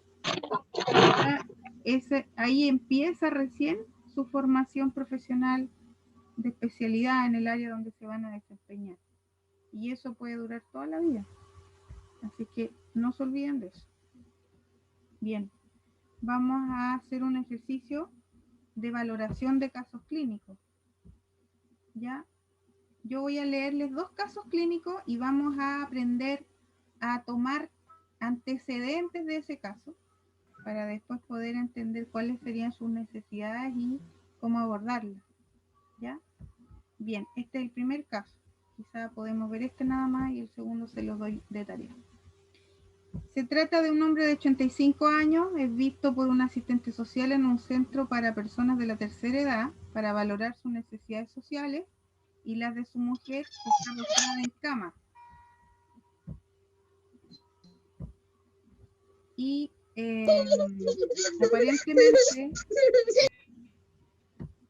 Ahí empieza recién su formación profesional de especialidad en el área donde se van a desempeñar. Y eso puede durar toda la vida. Así que no se olviden de eso. Bien, vamos a hacer un ejercicio de valoración de casos clínicos. ¿Ya? Yo voy a leerles 2 casos clínicos y vamos a aprender a tomar antecedentes de ese caso para después poder entender cuáles serían sus necesidades y cómo abordarlas. ¿Ya? Bien, este es el primer caso. Quizá podemos ver este nada más y el segundo se los doy de tarea. Se trata de un hombre de 85 años, es visto por un asistente social en un centro para personas de la tercera edad para valorar sus necesidades sociales y las de su mujer, que está postrada en cama. Y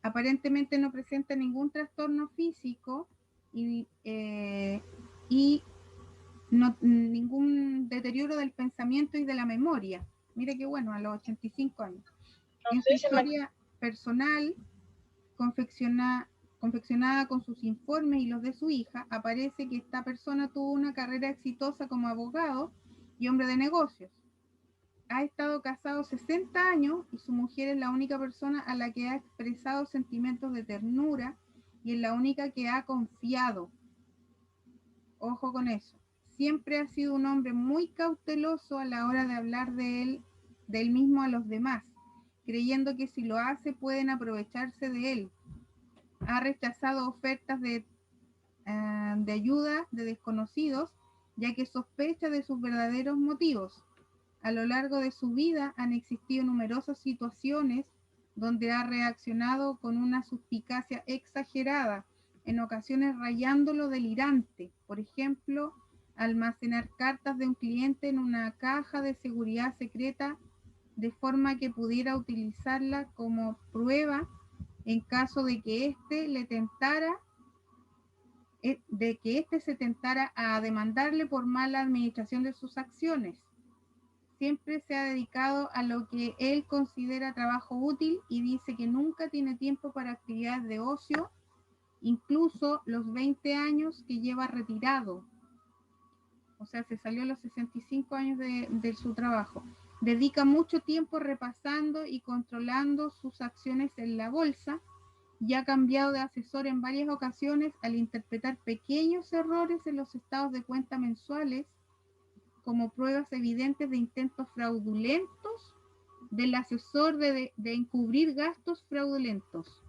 aparentemente no presenta ningún trastorno físico y no, ningún deterioro del pensamiento y de la memoria. Mire qué bueno, a los 85 años. En su historia personal, confeccionada con sus informes y los de su hija, aparece que esta persona tuvo una carrera exitosa como abogado y hombre de negocios. Ha estado casado 60 años y su mujer es la única persona a la que ha expresado sentimientos de ternura y es la única que ha confiado. Ojo con eso. Siempre ha sido un hombre muy cauteloso a la hora de hablar de él mismo a los demás, creyendo que si lo hace pueden aprovecharse de él. Ha rechazado ofertas de ayuda de desconocidos, ya que sospecha de sus verdaderos motivos. A lo largo de su vida han existido numerosas situaciones donde ha reaccionado con una suspicacia exagerada, en ocasiones rayando lo delirante. Por ejemplo, almacenar cartas de un cliente en una caja de seguridad secreta de forma que pudiera utilizarla como prueba en caso de que éste se tentara a demandarle por mala administración de sus acciones. Siempre se ha dedicado a lo que él considera trabajo útil y dice que nunca tiene tiempo para actividades de ocio, incluso los 20 años que lleva retirado. O sea, se salió a los 65 años de su trabajo. Dedica mucho tiempo repasando y controlando sus acciones en la bolsa y ha cambiado de asesor en varias ocasiones al interpretar pequeños errores en los estados de cuenta mensuales como pruebas evidentes de intentos fraudulentos del asesor de encubrir gastos fraudulentos.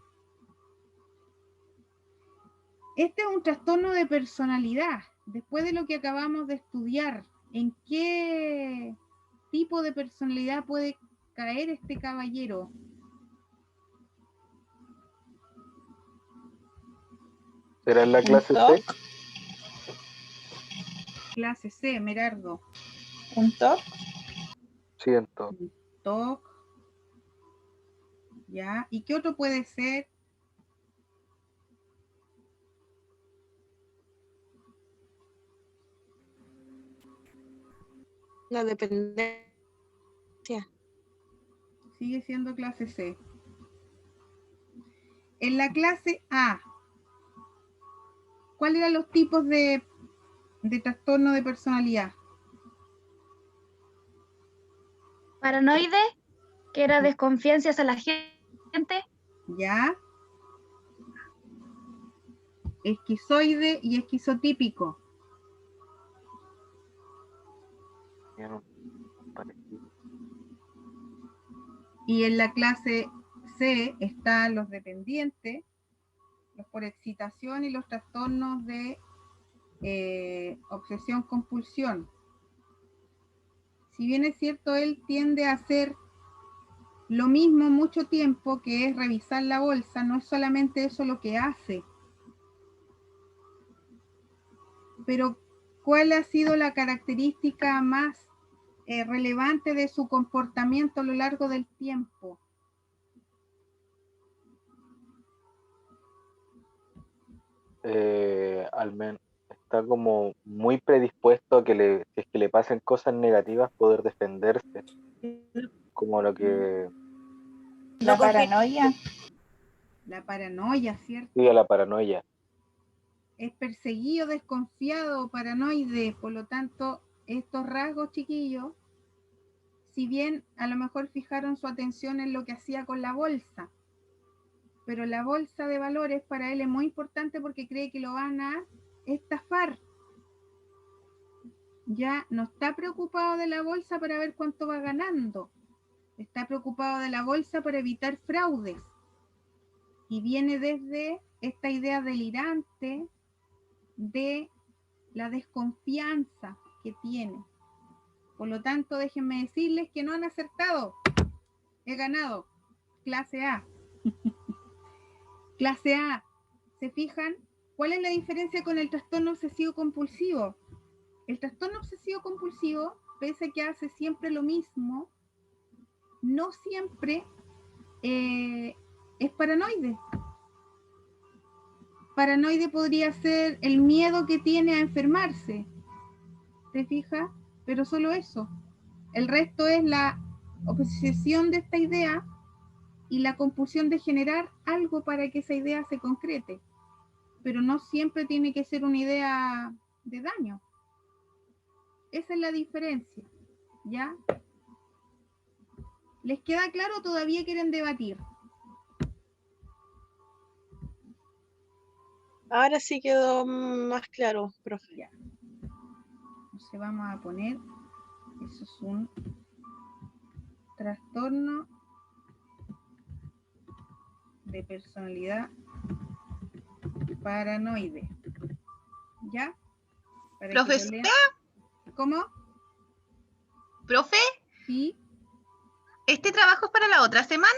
Este es un trastorno de personalidad. Después de lo que acabamos de estudiar, ¿en qué tipo de personalidad puede caer este caballero? ¿Será en la clase ¿Un C? TOC? Clase C, Merardo. ¿Un TOC? Siento. TOC. ¿Ya? ¿Y qué otro puede ser? La dependencia. Sigue siendo clase C. En la clase A, ¿cuáles eran los tipos de trastorno de personalidad? Paranoide, que era desconfianza hacia la gente. ¿Ya? Esquizoide y esquizotípico. Ya no parecí. Y en la clase C están los dependientes, los por excitación y los trastornos de obsesión-compulsión. Si bien es cierto, él tiende a hacer lo mismo mucho tiempo, que es revisar la bolsa, no es solamente eso lo que hace. Pero, ¿cuál ha sido la característica más relevante de su comportamiento a lo largo del tiempo? Al menos está como muy predispuesto a que si es que le pasen cosas negativas, poder defenderse. Como lo que La paranoia. La paranoia, ¿cierto? sigue la paranoia. Es perseguido, desconfiado, paranoide. Por lo tanto, estos rasgos, chiquillos, si bien a lo mejor fijaron su atención en lo que hacía con la bolsa, pero la bolsa de valores para él es muy importante porque cree que lo van a estafar. Ya no está preocupado de la bolsa para ver cuánto va ganando, está preocupado de la bolsa para evitar fraudes. Y viene desde esta idea delirante de la desconfianza que tiene. Por lo tanto, déjenme decirles que no han acertado. He ganado. Clase A. Clase A. ¿Se fijan? ¿Cuál es la diferencia con el trastorno obsesivo compulsivo? El trastorno obsesivo compulsivo, pese a que hace siempre lo mismo, no siempre es paranoide. Paranoide podría ser el miedo que tiene a enfermarse. ¿Te fijas? Pero solo eso. El resto es la obsesión de esta idea y la compulsión de generar algo para que esa idea se concrete. Pero no siempre tiene que ser una idea de daño. Esa es la diferencia, ¿ya? ¿Les queda claro o todavía quieren debatir? Ahora sí quedó más claro, profe. Ya. Entonces vamos a poner, eso es un trastorno de personalidad paranoide. ¿Ya? Para que lo Profesora, lean. ¿Cómo? profe, Sí. ¿este trabajo es para la otra semana?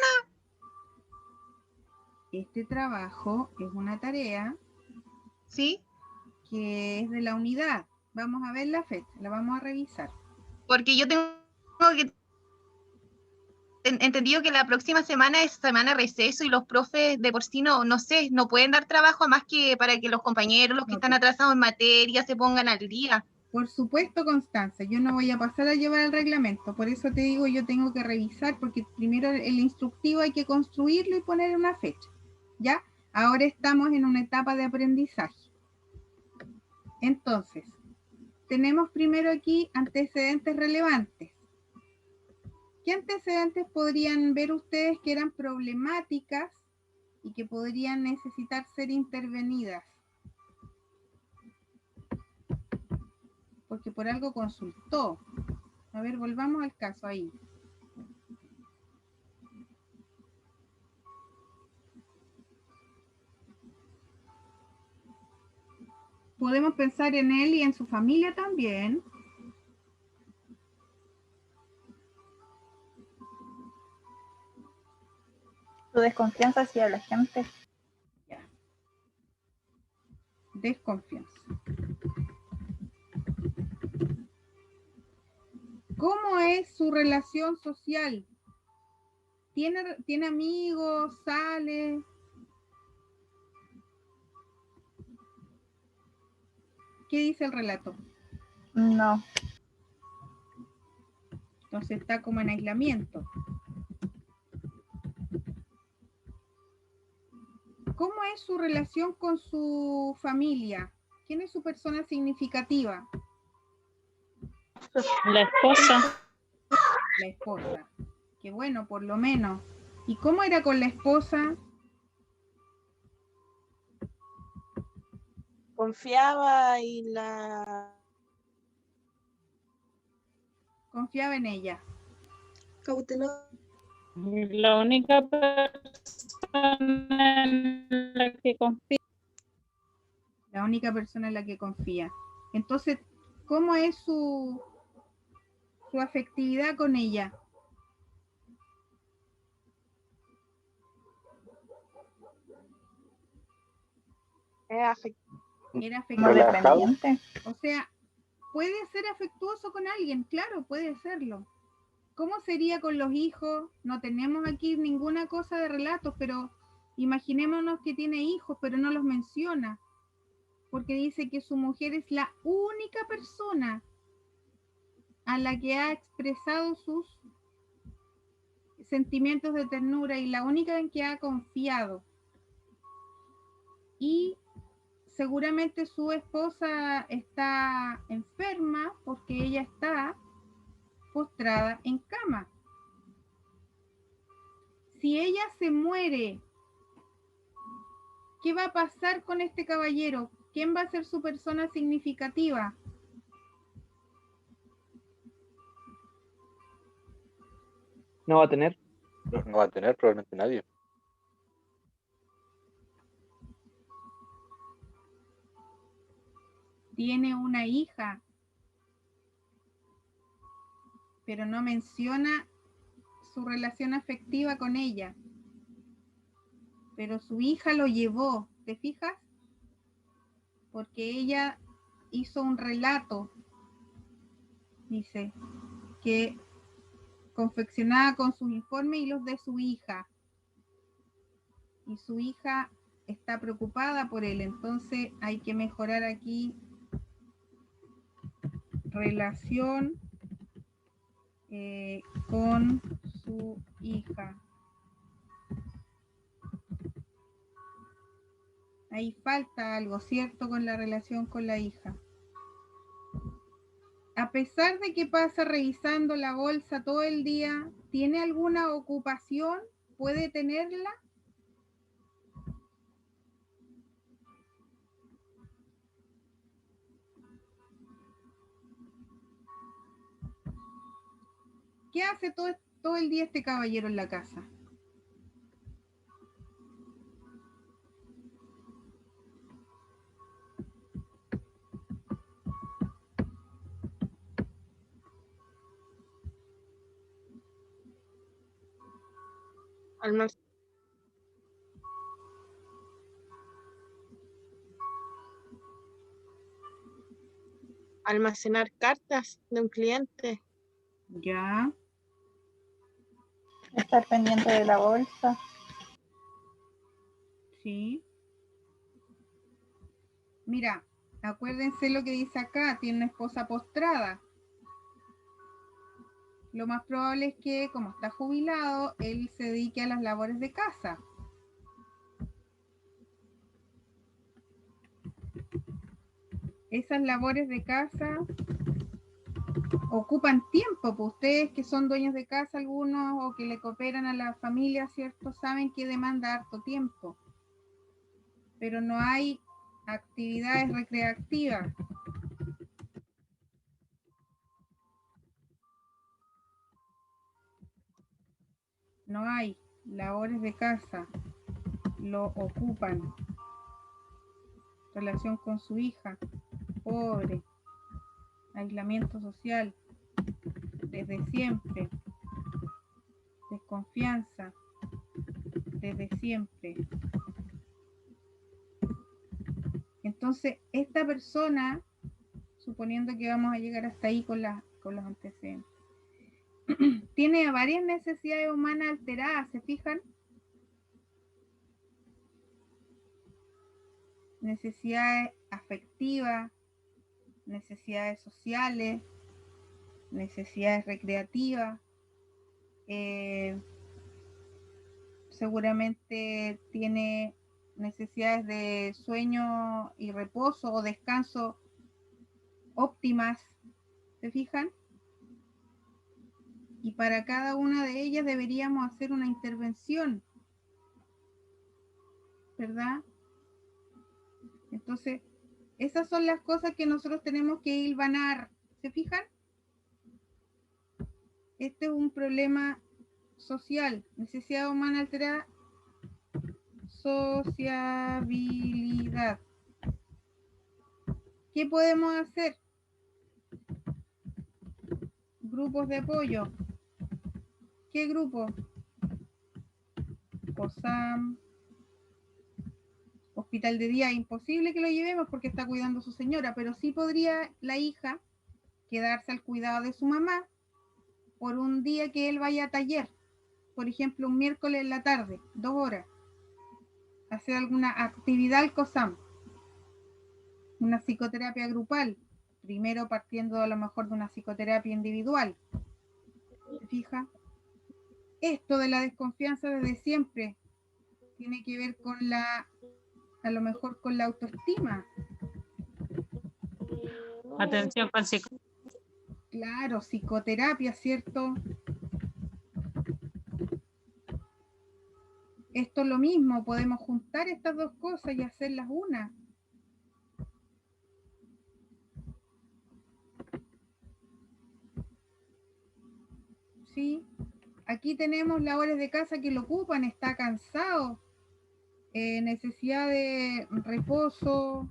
Este trabajo es una tarea Sí, que es de la unidad. Vamos a ver la fecha, la vamos a revisar. porque yo tengo que entendido que la próxima semana es semana de receso y los profes de por sí no sé, no pueden dar trabajo más que para que los compañeros, los que No, están pues, atrasados en materia, se pongan al día. por supuesto, Constanza, yo no voy a pasar a llevar el reglamento, por eso te digo, yo tengo que revisar, porque primero el instructivo hay que construirlo y poner una fecha, ¿ya? Ahora estamos en una etapa de aprendizaje. Entonces, tenemos primero aquí antecedentes relevantes. ¿Qué antecedentes podrían ver ustedes que eran problemáticas y que podrían necesitar ser intervenidas? Porque por algo consultó. A ver, volvamos al caso ahí. Podemos pensar en él y en su familia también. Su desconfianza hacia la gente. Ya. Desconfianza. ¿Cómo es su relación social? ¿Tiene amigos? ¿Sale? ¿Qué dice el relato? No. Entonces está como en aislamiento. ¿Cómo es su relación con su familia? ¿Quién es su persona significativa? La esposa. La esposa. Qué bueno, por lo menos. ¿Y cómo era con la esposa? Confiaba y la Confiaba en ella. Cauteloso. La única persona en la que confía. La única persona en la que confía. Entonces, ¿cómo es su afectividad con ella? era afectiva. Era Como afectiva. Relajado. dependiente. O sea, puede ser afectuoso con alguien, claro, puede serlo. ¿Cómo sería con los hijos? No tenemos aquí ninguna cosa de relatos, pero imaginémonos que tiene hijos, pero no los menciona, porque dice que su mujer es la única persona a la que ha expresado sus sentimientos de ternura y la única en que ha confiado. Y seguramente su esposa está enferma porque ella está postrada en cama. Si ella se muere, ¿qué va a pasar con este caballero? ¿Quién va a ser su persona significativa? No va a tener. No va a tener probablemente nadie. Tiene una hija, pero no menciona su relación afectiva con ella. Pero su hija lo llevó, ¿te fijas? Porque ella hizo un relato, dice, que confeccionaba con sus informes y los de su hija. Y su hija está preocupada por él, entonces hay que mejorar aquí relación con su hija. Ahí falta algo, ¿cierto? Con la relación con la hija. A pesar de que pasa revisando la bolsa todo el día, ¿tiene alguna ocupación? ¿Puede tenerla? ¿Qué hace todo el día este caballero en la casa? Almacenar cartas de un cliente. Ya. Estar pendiente de la bolsa. Sí. Mira, acuérdense lo que dice acá, tiene una esposa postrada. Lo más probable es que, como está jubilado, él se dedique a las labores de casa. Esas labores de casa ocupan tiempo, pues ustedes que son dueños de casa algunos o que le cooperan a la familia, ¿cierto? Saben que demanda harto tiempo. Pero no hay actividades recreativas. No hay labores de casa. Lo ocupan. Relación con su hija. Pobre. Aislamiento social. Desde siempre. Desconfianza. Desde siempre. Entonces, esta persona, suponiendo que vamos a llegar hasta ahí con los antecedentes, tiene varias necesidades humanas alteradas, ¿se fijan? Necesidades afectivas, necesidades sociales, necesidades recreativas, seguramente tiene necesidades de sueño y reposo o descanso óptimas, ¿se fijan? Y para cada una de ellas deberíamos hacer una intervención, ¿verdad? Entonces, esas son las cosas que nosotros tenemos que hilvanar, ¿se fijan? Este es un problema social, necesidad humana alterada, sociabilidad. ¿Qué podemos hacer? Grupos de apoyo. ¿Qué grupo? COSAM, hospital de día. Imposible que lo llevemos porque está cuidando a su señora, pero sí podría la hija quedarse al cuidado de su mamá por un día que él vaya a taller. Por ejemplo, un miércoles en la tarde, 2 horas. Hacer alguna actividad al COSAM. Una psicoterapia grupal. Primero partiendo a lo mejor de una psicoterapia individual. ¿Se fija? Esto de la desconfianza desde siempre tiene que ver con a lo mejor con la autoestima. Atención con Claro, psicoterapia, ¿cierto? Esto es lo mismo, podemos juntar estas dos cosas y hacerlas una. ¿Sí? Aquí tenemos labores de casa que lo ocupan, está cansado, necesidad de reposo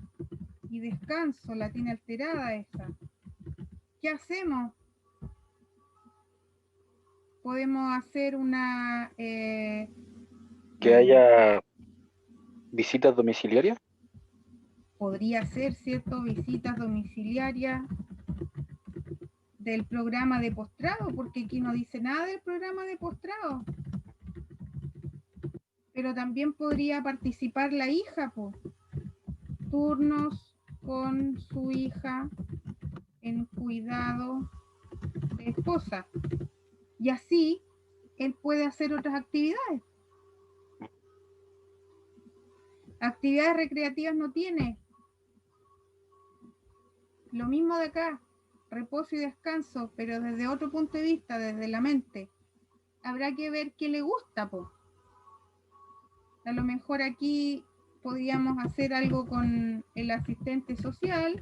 y descanso, la tiene alterada esa. ¿Qué hacemos? Podemos hacer una... que haya visitas domiciliarias. Podría ser, ¿cierto? Visitas domiciliarias del programa de postrado, porque aquí no dice nada del programa de postrado. Pero también podría participar la hija, pues. Turnos con su hija en cuidado de esposa. Y así él puede hacer otras actividades. Actividades recreativas no tiene. Lo mismo de acá, reposo y descanso, pero desde otro punto de vista, desde la mente. Habrá que ver qué le gusta, po. A lo mejor aquí podríamos hacer algo con el asistente social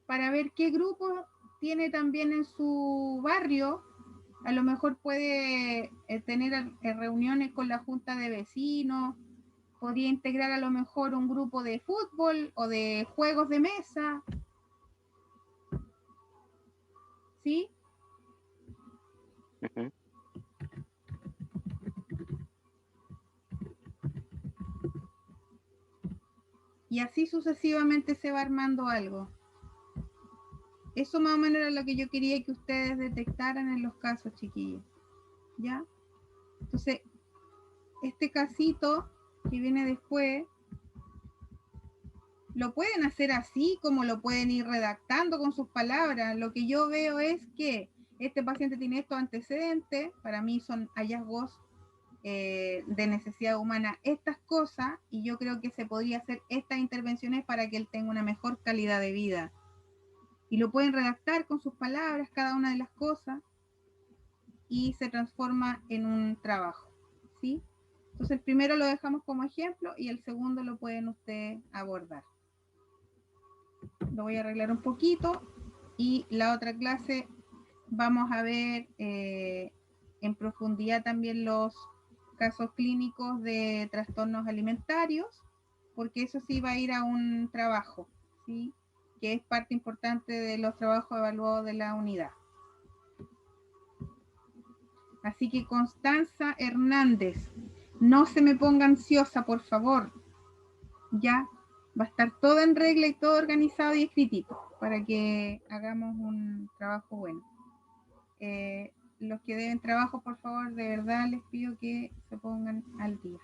para ver qué grupo tiene también en su barrio. A lo mejor puede tener reuniones con la junta de vecinos, podría integrar a lo mejor un grupo de fútbol o de juegos de mesa. ¿Sí? Uh-huh. Y así sucesivamente se va armando algo. Eso más o menos era lo que yo quería que ustedes detectaran en los casos, chiquillos. ¿Ya? Entonces, este casito que viene después, lo pueden hacer así, como lo pueden ir redactando con sus palabras. Lo que yo veo es que este paciente tiene estos antecedentes, para mí son hallazgos de necesidad humana, estas cosas, y yo creo que se podría hacer estas intervenciones para que él tenga una mejor calidad de vida. Y lo pueden redactar con sus palabras, cada una de las cosas, y se transforma en un trabajo, ¿sí? Entonces el primero lo dejamos como ejemplo y el segundo lo pueden ustedes abordar. Lo voy a arreglar un poquito y la otra clase vamos a ver en profundidad también los casos clínicos de trastornos alimentarios, porque eso sí va a ir a un trabajo, ¿sí? Que es parte importante de los trabajos evaluados de la unidad. Así que Constanza Hernández, no se me ponga ansiosa, por favor. Ya va a estar todo en regla y todo organizado y escritito para que hagamos un trabajo bueno. Los que deben trabajo, por favor, de verdad les pido que se pongan al día.